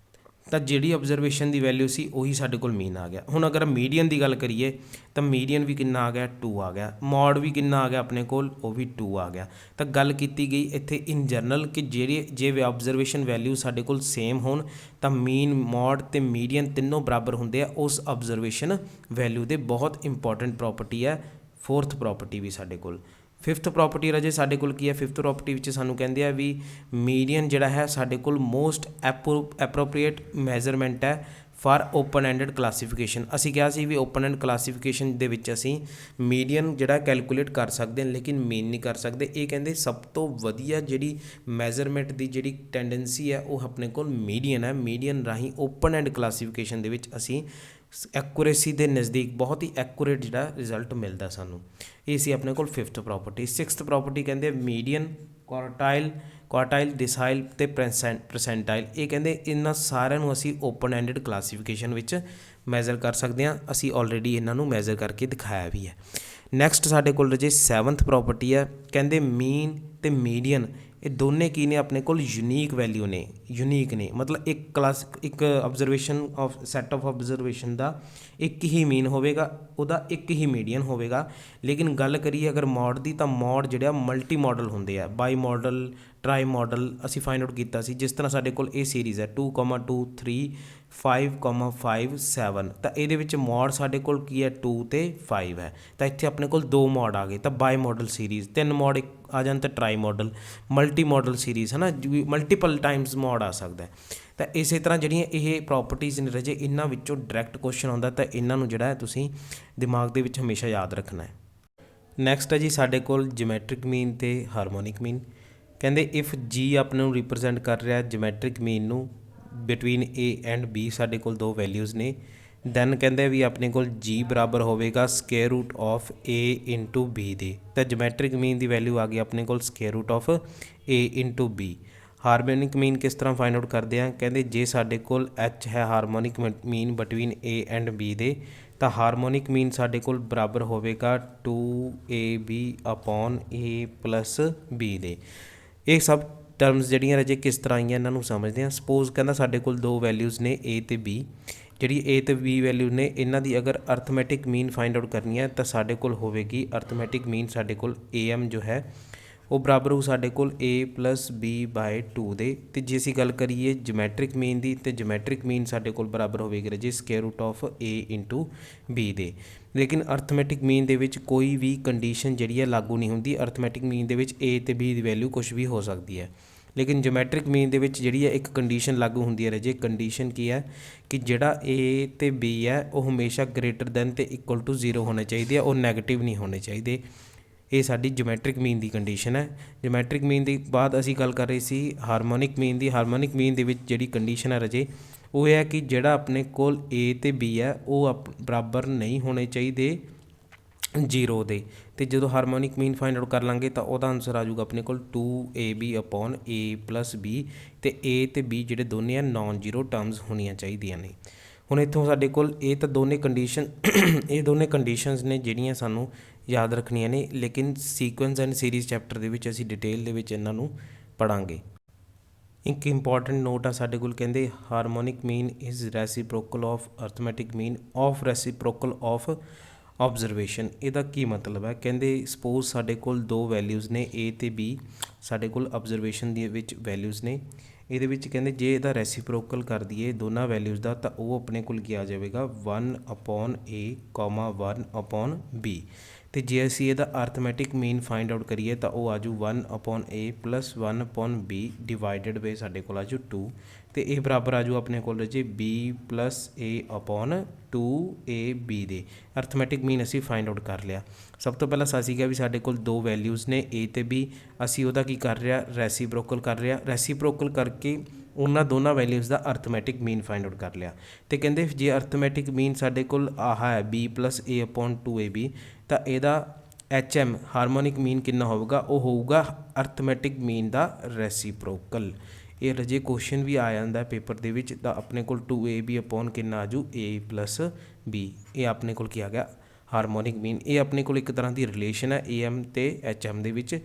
ਤਾਂ ਜਿਹੜੀ ਆਬਜ਼ਰਵੇਸ਼ਨ ਦੀ ਵੈਲਿਊ ਸੀ ਉਹੀ ਸਾਡੇ ਕੋਲ ਮੀਨ ਆ ਗਿਆ। ਹੁਣ ਅਗਰ ਮੀਡੀਅਨ ਦੀ ਗੱਲ ਕਰੀਏ ਤਾਂ ਮੀਡੀਅਨ ਵੀ ਕਿੰਨਾ ਆ ਗਿਆ 2 ਆ ਗਿਆ, ਮੋਡ ਵੀ ਕਿੰਨਾ ਆ ਗਿਆ ਆਪਣੇ ਕੋਲ ਉਹ ਵੀ 2 ਆ ਗਿਆ। ਤਾਂ ਗੱਲ ਕੀਤੀ ਗਈ ਇੱਥੇ ਇਨ ਜਨਰਲ ਕਿ ਜੇ ਆਬਜ਼ਰਵੇਸ਼ਨ ਵੈਲਿਊ ਸਾਡੇ ਕੋਲ ਸੇਮ ਹੋਣ ਤਾਂ ਮੀਨ ਮੋਡ ਅਤੇ ਮੀਡੀਅਨ ਤਿੰਨੋਂ ਬਰਾਬਰ ਹੁੰਦੇ ਆ ਉਸ ਆਬਜ਼ਰਵੇਸ਼ਨ ਵੈਲਿਊ ਦੇ। ਬਹੁਤ ਇੰਪੋਰਟੈਂਟ ਪ੍ਰੋਪਰਟੀ ਹੈ ਫੋਰਥ ਪ੍ਰੋਪਰਟੀ ਵੀ ਸਾਡੇ ਕੋਲ। ਫਿਫਥ ਪ੍ਰੋਪਰਟੀ ਰਾਜੇ ਸਾਡੇ ਕੋਲ ਕੀ ਹੈ? ਫਿਫਥ ਪ੍ਰੋਪਰਟੀ ਵਿੱਚ ਸਾਨੂੰ ਕਹਿੰਦੇ ਆ ਵੀ ਮੀਡੀਅਨ ਜਿਹੜਾ ਹੈ ਸਾਡੇ ਕੋਲ ਮੋਸਟ ਐਪਰੋਪਰੀਏਟ ਮੈਜ਼ਰਮੈਂਟ ਹੈ ਫਾਰ ਓਪਨ ਐਂਡਡ ਕਲਾਸੀਫਿਕੇਸ਼ਨ। ਅਸੀਂ ਕਿਹਾ ਸੀ ਵੀ ਓਪਨ ਐਂਡ ਕਲਾਸੀਫਿਕੇਸ਼ਨ ਦੇ ਵਿੱਚ ਅਸੀਂ ਮੀਡੀਅਨ ਜਿਹੜਾ ਕੈਲਕੂਲੇਟ ਕਰ ਸਕਦੇ ਹਾਂ ਲੇਕਿਨ ਮੀਨ ਨਹੀਂ ਕਰ ਸਕਦੇ। ਇਹ ਕਹਿੰਦੇ ਸਭ ਤੋਂ ਵਧੀਆ ਜਿਹੜੀ ਮੈਜ਼ਰਮੈਂਟ ਦੀ ਜਿਹੜੀ ਟੈਂਡੈਂਸੀ ਹੈ ਉਹ ਆਪਣੇ ਕੋਲ ਮੀਡੀਅਨ ਹੈ। ਮੀਡੀਅਨ ਰਾਹੀਂ ਓਪਨ ਐਂਡ ਕਲਾਸੀਫਿਕੇਸ਼ਨ ਦੇ ਵਿੱਚ ਅਸੀਂ ਐਕੂਰੇਸੀ ਦੇ ਨਜ਼ਦੀਕ ਬਹੁਤ ਹੀ ਐਕੂਰੇਟ ਜਿਹੜਾ ਰਿਜ਼ਲਟ ਮਿਲਦਾ ਸਾਨੂੰ। ਇਹ ਸੀ ਆਪਣੇ ਕੋਲ ਫਿਫਥ ਪ੍ਰੋਪਰਟੀ। ਸਿਕਸਥ ਪ੍ਰੋਪਰਟੀ ਕਹਿੰਦੇ ਮੀਡੀਅਨ, ਕੁਆਰਟਾਈਲ, ਡਿਸਾਈਲ ਅਤੇ ਪਰਸੈਂਟਾਈਲ। ਇਹ ਕਹਿੰਦੇ ਇਹਨਾਂ ਸਾਰਿਆਂ ਨੂੰ ਅਸੀਂ ਓਪਨ ਐਂਡਡ ਕਲਾਸੀਫਿਕੇਸ਼ਨ ਵਿੱਚ ਮੈਜ਼ਰ ਕਰ ਸਕਦੇ ਹਾਂ। ਅਸੀਂ ਆਲਰੇਡੀ ਇਹਨਾਂ ਨੂੰ ਮੈਜ਼ਰ ਕਰਕੇ ਦਿਖਾਇਆ ਵੀ ਹੈ। ਨੈਕਸਟ ਸਾਡੇ ਕੋਲ ਰਾਜੇ ਸੈਵਨਥ ਪ੍ਰੋਪਰਟੀ ਹੈ। ਕਹਿੰਦੇ ਮੀਨ ਅਤੇ ਮੀਡੀਅਨ ਇਹ ਦੋਨੇ ਕੀ ਨੇ ਆਪਣੇ ਕੋਲ ਯੂਨੀਕ ਵੈਲਿਊ ਨੇ, ਯੂਨੀਕ ਨੇ ਮਤਲਬ ਇੱਕ observation of set of observation ਦਾ ਇੱਕ ਹੀ ਮੀਨ ਹੋਵੇਗਾ, ਉਹਦਾ ਇੱਕ ਹੀ ਮੀਡੀਅਨ ਹੋਵੇਗਾ। ਲੇਕਿਨ ਗੱਲ ਕਰੀਏ ਅਗਰ ਮੋਡ ਦੀ ਤਾਂ ਮੋਡ ਜਿਹੜਾ ਮਲਟੀ ਮੋਡਲ ਹੁੰਦੇ ਆ, ਬਾਈ ਮੋਡਲ, ਟਰਾਈ ਮੋਡਲ ਅਸੀਂ ਫਾਈਂਡ ਆਊਟ ਕੀਤਾ ਸੀ। ਜਿਸ ਤਰ੍ਹਾਂ ਸਾਡੇ ਕੋਲ ਇਹ ਸੀਰੀਜ਼ ਹੈ 2,2 3 5,5 7 ਤਾਂ ਇਹਦੇ ਵਿੱਚ ਮੋਡ ਸਾਡੇ ਕੋਲ ਕੀ ਹੈ 2 ਅਤੇ 5 ਹੈ। ਤਾਂ ਇੱਥੇ ਆਪਣੇ ਕੋਲ 2 ਮੋਡ ਆ ਗਏ ਤਾਂ ਬਾਈ ਮੋਡਲ ਸੀਰੀਜ਼, 3 ਮੋਡ ਆ ਜਾਣ ਤਾਂ try model, multi model series ਹੈ ਨਾ, ਮਲਟੀਪਲ ਟਾਈਮਸ ਮੋਡ ਆ ਸਕਦਾ। ਤਾਂ ਇਸੇ ਤਰ੍ਹਾਂ ਜਿਹੜੀਆਂ ਇਹ ਪ੍ਰੋਪਰਟੀਜ਼ ਨੇ ਰਾਜੇ ਇਹਨਾਂ ਵਿੱਚੋਂ ਡਾਇਰੈਕਟ ਕੁਐਸਚਨ ਆਉਂਦਾ ਤਾਂ ਇਹਨਾਂ ਨੂੰ ਜਿਹੜਾ ਹੈ ਤੁਸੀਂ ਦਿਮਾਗ ਦੇ ਵਿੱਚ ਹਮੇਸ਼ਾ ਯਾਦ ਰੱਖਣਾ ਹੈ। ਨੈਕਸਟ ਹੈ ਜੀ ਸਾਡੇ ਕੋਲ ਜਿਓਮੈਟ੍ਰਿਕ ਮੀਨ ਅਤੇ ਹਾਰਮੋਨਿਕ ਮੀਨ। ਕਹਿੰਦੇ ਇਫ ਜੀ ਆਪਣੇ ਨੂੰ ਰਿਪਰਜੈਂਟ ਕਰ ਰਿਹਾ ਜਿਓਮੈਟ੍ਰਿਕ ਮੀਨ ਨੂੰ ਬਿਟਵੀਨ A ਐਂਡ B ਸਾਡੇ ਕੋਲ ਦੋ ਵੈਲਿਊਜ਼ ਨੇ, ਦੈਨ ਕਹਿੰਦੇ ਵੀ ਆਪਣੇ ਕੋਲ G ਬਰਾਬਰ ਹੋਵੇਗਾ square root of A into B ਦੇ। ਤਾਂ ਜਿਓਮੈਟ੍ਰਿਕ ਮੀਨ ਦੀ ਵੈਲਿਊ ਆ ਗਈ ਆਪਣੇ ਕੋਲ square root of A into B। Harmonic mean ਕਿਸ ਤਰ੍ਹਾਂ ਫਾਈਂਡ ਆਊਟ ਕਰਦੇ ਆ? ਕਹਿੰਦੇ ਜੇ ਸਾਡੇ ਕੋਲ H ਹੈ harmonic mean between A and B ਦੇ ਤਾਂ ਹਾਰਮੋਨਿਕ ਮੀਨ ਸਾਡੇ ਕੋਲ ਬਰਾਬਰ ਹੋਵੇਗਾ 2AB upon A plus B ਦੇ। ਇਹ ਸਭ ਟਰਮਸ ਜਿਹੜੀਆਂ ਰਾਜੇ ਕਿਸ ਤਰ੍ਹਾਂ ਆਈਆਂ ਇਹਨਾਂ ਨੂੰ ਸਮਝਦੇ ਹਾਂ। ਸਪੋਜ਼ ਕਹਿੰਦਾ ਸਾਡੇ ਕੋਲ ਦੋ ਵੈਲਿਊਜ਼ ਨੇ A ਅਤੇ B, ਜਿਹੜੀ A ਅਤੇ B ਵੈਲਿਊ ਨੇ ਇਹਨਾਂ ਦੀ ਅਗਰ ਅਰਥਮੈਟਿਕ ਮੀਨ ਫਾਈਂਡ ਆਊਟ ਕਰਨੀ ਹੈ ਤਾਂ ਸਾਡੇ ਕੋਲ ਹੋਵੇਗੀ ਅਰਥਮੈਟਿਕ ਮੀਨ ਸਾਡੇ ਕੋਲ AM ਜੋ ਹੈ ਉਹ ਬਰਾਬਰ ਹੋ ਸਾਡੇ ਕੋਲ A ਪਲੱਸ B/2 ਦੇ। ਅਤੇ ਜੇ ਅਸੀਂ ਗੱਲ ਕਰੀਏ ਜਿਓਮੈਟ੍ਰਿਕ ਮੀਨ ਦੀ ਤਾਂ ਜਿਓਮੈਟ੍ਰਿਕ ਮੀਨ ਸਾਡੇ ਕੋਲ ਬਰਾਬਰ ਹੋਵੇਗੀ ਰਾਜੇ square root of A into B ਦੇ। ਲੇਕਿਨ ਅਰਥਮੈਟਿਕ ਮੀਨ ਦੇ ਵਿੱਚ ਕੋਈ ਵੀ ਕੰਡੀਸ਼ਨ ਜਿਹੜੀ ਹੈ ਲਾਗੂ ਨਹੀਂ ਹੁੰਦੀ। ਅਰਥਮੈਟਿਕ ਮੀਨ ਦੇ ਵਿੱਚ A ਅਤੇ B ਦੀ ਵੈਲਿਊ ਕੁਛ ਵੀ ਹੋ ਸਕਦੀ ਹੈ, ਲੇਕਿਨ ਜਿਓਮੈਟ੍ਰਿਕ ਮੀਨ ਦੇ ਵਿੱਚ ਜਿਹੜੀ ਹੈ ਇੱਕ ਕੰਡੀਸ਼ਨ ਲਾਗੂ ਹੁੰਦੀ ਹੈ ਰਾਜੇ। ਕੰਡੀਸ਼ਨ ਕੀ ਹੈ ਕਿ ਜਿਹੜਾ A ਅਤੇ B ਹੈ ਉਹ ਹਮੇਸ਼ਾ ਗ੍ਰੇਟਰ ਦੈਨ ਅਤੇ ਇਕੁਅਲ ਟੂ 0 ਹੋਣੇ ਚਾਹੀਦੇ ਆ, ਉਹ ਨੈਗੇਟਿਵ ਨਹੀਂ ਹੋਣੇ ਚਾਹੀਦੇ। ਇਹ ਸਾਡੀ ਜਿਓਮੈਟ੍ਰਿਕ ਮੀਨ ਦੀ ਕੰਡੀਸ਼ਨ ਹੈ। ਜਿਓਮੈਟ੍ਰਿਕ ਮੀਨ ਦੀ ਬਾਅਦ ਅਸੀਂ ਗੱਲ ਕਰ ਰਹੇ ਸੀ ਹਾਰਮੋਨਿਕ ਮੀਨ ਦੀ। ਹਾਰਮੋਨਿਕ ਮੀਨ ਦੇ ਵਿੱਚ ਜਿਹੜੀ ਕੰਡੀਸ਼ਨ ਹੈ ਰਾਜੇ ਉਹ ਇਹ ਹੈ ਕਿ ਜਿਹੜਾ ਆਪਣੇ ਕੋਲ A ਅਤੇ B ਹੈ ਉਹ ਬਰਾਬਰ ਨਹੀਂ ਹੋਣੇ ਚਾਹੀਦੇ 0 ਦੇ। ਅਤੇ ਜਦੋਂ ਹਾਰਮੋਨਿਕ ਮੀਨ ਫਾਈਂਡ ਆਊਟ ਕਰ ਲਾਂਗੇ ਤਾਂ ਉਹਦਾ ਆਨਸਰ ਆ ਜਾਊਗਾ ਆਪਣੇ ਕੋਲ 2AB upon A plus B। ਅਤੇ A ਅਤੇ B ਜਿਹੜੇ ਦੋਨੇ ਆ ਨੋਨ ਜ਼ੀਰੋ ਟਰਮਸ ਹੋਣੀਆਂ ਚਾਹੀਦੀਆਂ ਨੇ। ਹੁਣ ਇੱਥੋਂ ਸਾਡੇ ਕੋਲ ਇਹ ਤਾਂ ਦੋਨੇ ਕੰਡੀਸ਼ਨਸ ਨੇ ਜਿਹੜੀਆਂ ਸਾਨੂੰ ਯਾਦ ਰੱਖਣੀਆਂ ਨੇ, ਲੇਕਿਨ ਸੀਕੁਐਂਸ ਐਂਡ ਸੀਰੀਜ਼ ਚੈਪਟਰ ਦੇ ਵਿੱਚ ਅਸੀਂ ਡਿਟੇਲ ਦੇ ਵਿੱਚ ਇਹਨਾਂ ਨੂੰ ਪੜਾਂਗੇ। ਇੱਕ ਇੰਪੋਰਟੈਂਟ ਨੋਟ ਆ ਸਾਡੇ ਕੋਲ, ਕਹਿੰਦੇ harmonic mean is reciprocal of arithmetic mean of reciprocal of observation. ਇਹਦਾ ਕੀ ਮਤਲਬ ਹੈ? ਕਹਿੰਦੇ ਸਪੋਜ਼ ਸਾਡੇ ਕੋਲ ਦੋ ਵੈਲਿਊਜ਼ ਨੇ A ਅਤੇ B, ਸਾਡੇ ਕੋਲ ਆਬਜ਼ਰਵੇਸ਼ਨ ਦੇ ਵਿੱਚ ਵੈਲਿਊਜ਼ ਨੇ। ਇਹਦੇ ਵਿੱਚ ਕਹਿੰਦੇ ਜੇ ਇਹਦਾ ਰੈਸੀਪ੍ਰੋਕਲ ਕਰ ਦਈਏ ਦੋਨਾਂ ਵੈਲਿਊਜ਼ ਦਾ ਤਾਂ ਉਹ ਆਪਣੇ ਕੋਲ ਕੀ ਆ ਜਾਵੇਗਾ 1/A, 1/B। ਅਤੇ ਜੇ ਅਸੀਂ ਇਹਦਾ ਅਰਥਮੈਟਿਕ ਮੀਨ ਫਾਈਂਡ ਆਊਟ ਕਰੀਏ ਤਾਂ ਉਹ ਆਜੂ 1/A + 1/B ਡਿਵਾਈਡਡ ਬਾਈ ਸਾਡੇ ਕੋਲ ਆਜੂ 2, ਅਤੇ ਇਹ ਬਰਾਬਰ ਆਜੂ ਆਪਣੇ ਕੋਲ ਰਾਜੇ B + A/2AB ਦੇ। ਅਰਥਮੈਟਿਕ ਮੀਨ ਅਸੀਂ ਫਾਈਂਡ ਆਊਟ ਕਰ ਲਿਆ। ਸਭ ਤੋਂ ਪਹਿਲਾਂ ਅਸੀਂ ਕਿਹਾ ਵੀ ਸਾਡੇ ਕੋਲ ਦੋ ਵੈਲਿਊਜ਼ ਨੇ A ਅਤੇ B, ਅਸੀਂ ਉਹਦਾ ਕੀ ਕਰ ਰਿਹਾ ਰੈਸੀਪ੍ਰੋਕਲ ਕਰ ਰਿਹਾ। ਰੈਸੀਪ੍ਰੋਕਲ ਕਰਕੇ ਉਹਨਾਂ ਦੋਨਾਂ ਵੈਲਿਊਜ਼ ਦਾ ਅਰਥਮੈਟਿਕ ਮੀਨ ਫਾਈਂਡ ਆਊਟ ਕਰ ਲਿਆ। ਅਤੇ ਕਹਿੰਦੇ ਜੇ ਅਰਥਮੈਟਿਕ ਮੀਨ ਸਾਡੇ ਕੋਲ ਆਹ ਹੈ B + A/2AB, ਤਾਂ ਇਹਦਾ HM ਹਾਰਮੋਨਿਕ ਮੀਨ ਕਿੰਨਾ ਹੋਵੇਗਾ? ਉਹ ਹੋਊਗਾ ਅਰਥਮੈਟਿਕ ਮੀਨ ਦਾ ਰੈਸੀਪ੍ਰੋਕਲ। ਇਹ ਰਜੇ ਕੁਐਸਚਨ ਵੀ ਆ ਜਾਂਦਾ ਪੇਪਰ ਦੇ ਵਿੱਚ, ਤਾਂ ਆਪਣੇ ਕੋਲ 2AB/ ਕਿੰਨਾ ਆਜੂ A + B। ਇਹ ਆਪਣੇ ਕੋਲ ਕੀ ਆ ਗਿਆ ਹਾਰਮੋਨਿਕ ਮੀਨ। ਇਹ ਆਪਣੇ ਕੋਲ ਇੱਕ ਤਰ੍ਹਾਂ ਦੀ ਰਿਲੇਸ਼ਨ ਹੈ AM ਅਤੇ HM ਦੇ ਵਿੱਚ,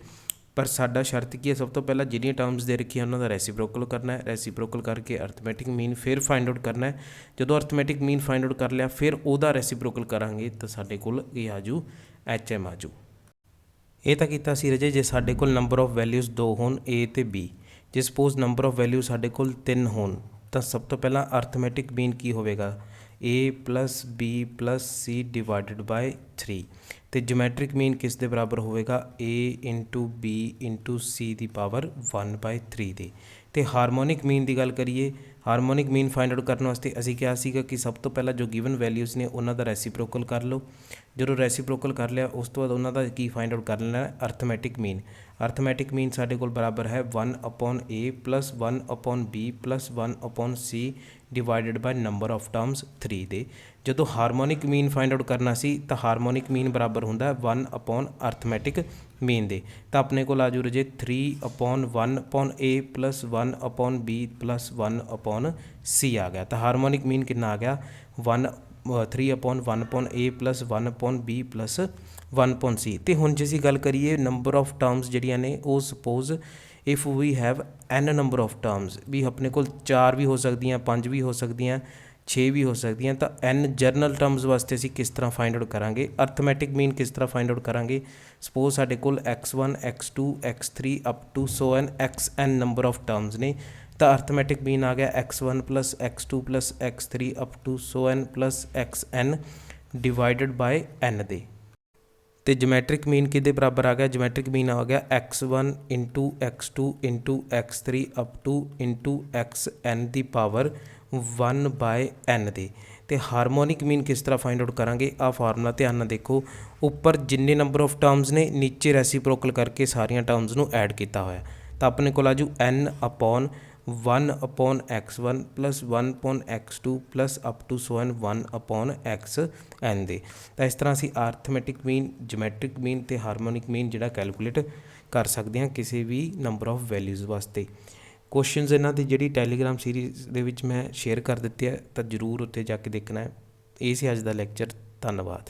ਪਰ ਸਾਡਾ ਸ਼ਰਤ ਕੀ ਹੈ? ਸਭ ਤੋਂ ਪਹਿਲਾਂ ਜਿਹੜੀਆਂ ਟਰਮਸ ਦੇ ਰੱਖੀਆਂ ਉਹਨਾਂ ਦਾ ਰੈਸੀਪ੍ਰੋਕਲ ਕਰਨਾ ਹੈ, ਰੈਸੀਪ੍ਰੋਕਲ ਕਰਕੇ ਅਰਥਮੈਟਿਕ ਮੀਨ ਫਿਰ ਫਾਈਂਡ ਆਊਟ ਕਰਨਾ ਹੈ। ਜਦੋਂ ਅਰਥਮੈਟਿਕ ਮੀਨ ਫਾਈਂਡ ਆਊਟ ਕਰ ਲਿਆ ਫਿਰ ਉਹਦਾ ਰੈਸੀਪ੍ਰੋਕਲ ਕਰਾਂਗੇ ਤਾਂ ਸਾਡੇ ਕੋਲ ਇਹ ਆਜੂ HM ਆਜੂ। ਇਹ ਤਾਂ ਕੀਤਾ ਸੀ ਰਜੇ ਜੇ ਸਾਡੇ ਕੋਲ ਨੰਬਰ ਆਫ ਵੈਲਿਊਜ਼ 2 ਹੋਣ A ਅਤੇ B। ਜੇ ਸਪੋਜ਼ ਨੰਬਰ ਆਫ ਵੈਲਿਊ ਸਾਡੇ ਕੋਲ 3 ਹੋਣ ਤਾਂ ਸਭ ਤੋਂ ਪਹਿਲਾਂ ਅਰਥਮੈਟਿਕ ਮੀਨ ਕੀ ਹੋਵੇਗਾ? A + B + C ਡਿਵਾਈਡਡ ਬਾਈ 3। ਅਤੇ ਜਿਓਮੈਟ੍ਰਿਕ ਮੀਨ ਕਿਸ ਦੇ ਬਰਾਬਰ ਹੋਵੇਗਾ? A × B × C the power 1/3 ਦੇ। ਅਤੇ ਹਾਰਮੋਨਿਕ ਮੀਨ ਦੀ ਗੱਲ ਕਰੀਏ, ਹਾਰਮੋਨਿਕ ਮੀਨ ਫਾਈਂਡ ਆਊਟ ਕਰਨ ਵਾਸਤੇ ਅਸੀਂ ਕਿਹਾ ਸੀਗਾ ਕਿ ਸਭ ਤੋਂ ਪਹਿਲਾਂ ਜੋ ਗਿਵਨ ਵੈਲਿਊਜ਼ ਨੇ ਉਹਨਾਂ ਦਾ ਰੈਸੀਪ੍ਰੋਕਲ ਕਰ ਲਓ। ਜਦੋਂ ਰੈਸੀਪ੍ਰੋਕਲ ਕਰ ਲਿਆ ਉਸ ਤੋਂ ਬਾਅਦ ਉਹਨਾਂ ਦਾ ਕੀ ਫਾਈਂਡ ਆਊਟ ਕਰ ਲੈਣਾ ਅਰਥਮੈਟਿਕ ਮੀਨ। ਅਰਥਮੈਟਿਕ ਮੀਨ ਸਾਡੇ ਕੋਲ ਬਰਾਬਰ ਹੈ 1/A + 1/B + 1/C divided by number of terms 3 ਦੇ। ਜਦੋਂ ਹਾਰਮੋਨਿਕ ਮੀਨ ਫਾਈਂਡ ਆਊਟ ਕਰਨਾ ਸੀ ਤਾਂ ਹਾਰਮੋਨਿਕ ਮੀਨ ਬਰਾਬਰ ਹੁੰਦਾ 1/ ਅਰਥਮੈਟਿਕ ਮੀਨ ਦੇ। ਤਾਂ ਆਪਣੇ ਕੋਲ ਆਜੂ ਰਜੇ 3/1/A + 1/B + 1/C ਆ ਗਿਆ। ਤਾਂ ਹਾਰਮੋਨਿਕ ਮੀਨ ਕਿੰਨਾ ਆ ਗਿਆ 3/1/A + 1/B + 1/C। ਅਤੇ ਹੁਣ ਜੇ ਅਸੀਂ ਗੱਲ ਕਰੀਏ ਨੰਬਰ ਆਫ ਟਰਮਸ ਜਿਹੜੀਆਂ ਨੇ ਉਹ suppose if we have n number of terms, ਵੀ ਆਪਣੇ ਕੋਲ 4 ਵੀ ਹੋ ਸਕਦੀਆਂ, 5 ਵੀ ਹੋ ਸਕਦੀਆਂ, 6 ਵੀ ਹੋ ਸਕਦੀਆਂ, ਤਾਂ n ਜਰਨਲ ਟਰਮਸ ਵਾਸਤੇ ਅਸੀਂ ਕਿਸ ਤਰ੍ਹਾਂ ਫਾਈਂਡ ਆਊਟ ਕਰਾਂਗੇ? ਅਰਥਮੈਟਿਕ ਮੀਨ ਕਿਸ ਤਰ੍ਹਾਂ ਫਾਈਂਡ ਆਊਟ ਕਰਾਂਗੇ? ਸਪੋਜ਼ ਸਾਡੇ ਕੋਲ x1 x2 x3 up to so on xn number of terms ਨੇ, ਤਾਂ ਅਰਥਮੈਟਿਕ ਮੀਨ ਆ ਗਿਆ x1 + x2 + x3 up to so on + xn divided by n ਦੇ। ਅਤੇ ਜਿਓਮੈਟ੍ਰਿਕ ਮੀਨ ਕਿਹਦੇ ਬਰਾਬਰ ਆ ਗਿਆ? ਜਿਓਮੈਟ੍ਰਿਕ ਮੀਨ ਆ ਗਿਆ x1 × x2 × x3 up to xn ਦੀ ਪਾਵਰ 1/n ਦੇ। ਅਤੇ ਹਾਰਮੋਨਿਕ ਮੀਨ ਕਿਸ ਤਰ੍ਹਾਂ ਫਾਈਂਡ ਆਊਟ ਕਰਾਂਗੇ? ਆਹ ਫਾਰਮੂਲਾ ਧਿਆਨ ਨਾਲ ਦੇਖੋ, ਉੱਪਰ ਜਿੰਨੇ ਨੰਬਰ ਆਫ ਟਰਮਸ ਨੇ ਨੀਚੇ ਰੈਸੀਪ੍ਰੋਕਲ ਕਰਕੇ ਸਾਰੀਆਂ ਟਰਮਸ ਨੂੰ ਐਡ ਕੀਤਾ ਹੋਇਆ, ਤਾਂ ਆਪਣੇ ਕੋਲ ਆਜੂ n/1/x1 + 1/x2 + up to so N 1/xn ਦੇ। ਤਾਂ ਇਸ ਤਰ੍ਹਾਂ ਅਸੀਂ ਅਰਥਮੈਟਿਕ ਮੀਨ, ਜਿਓਮੈਟ੍ਰਿਕ ਮੀਨ ਅਤੇ ਹਾਰਮੋਨਿਕ ਮੀਨ ਜਿਹੜਾ ਕੈਲਕੂਲੇਟ ਕਰ ਸਕਦੇ ਹਾਂ ਕਿਸੇ ਵੀ ਨੰਬਰ ਆਫ ਵੈਲਿਊਜ਼ ਵਾਸਤੇ। ਕੁਐਸਚਨਸ ਇਹਨਾਂ ਦੀ ਜਿਹੜੀ ਟੈਲੀਗ੍ਰਾਮ ਸੀਰੀਜ਼ ਦੇ ਵਿੱਚ ਮੈਂ ਸ਼ੇਅਰ ਕਰ ਦਿੱਤੀ ਹੈ, ਤਾਂ ਜ਼ਰੂਰ ਉੱਥੇ ਜਾ ਕੇ ਦੇਖਣਾ ਹੈ। ਇਹ ਸੀ ਅੱਜ ਦਾ ਲੈਕਚਰ। ਧੰਨਵਾਦ।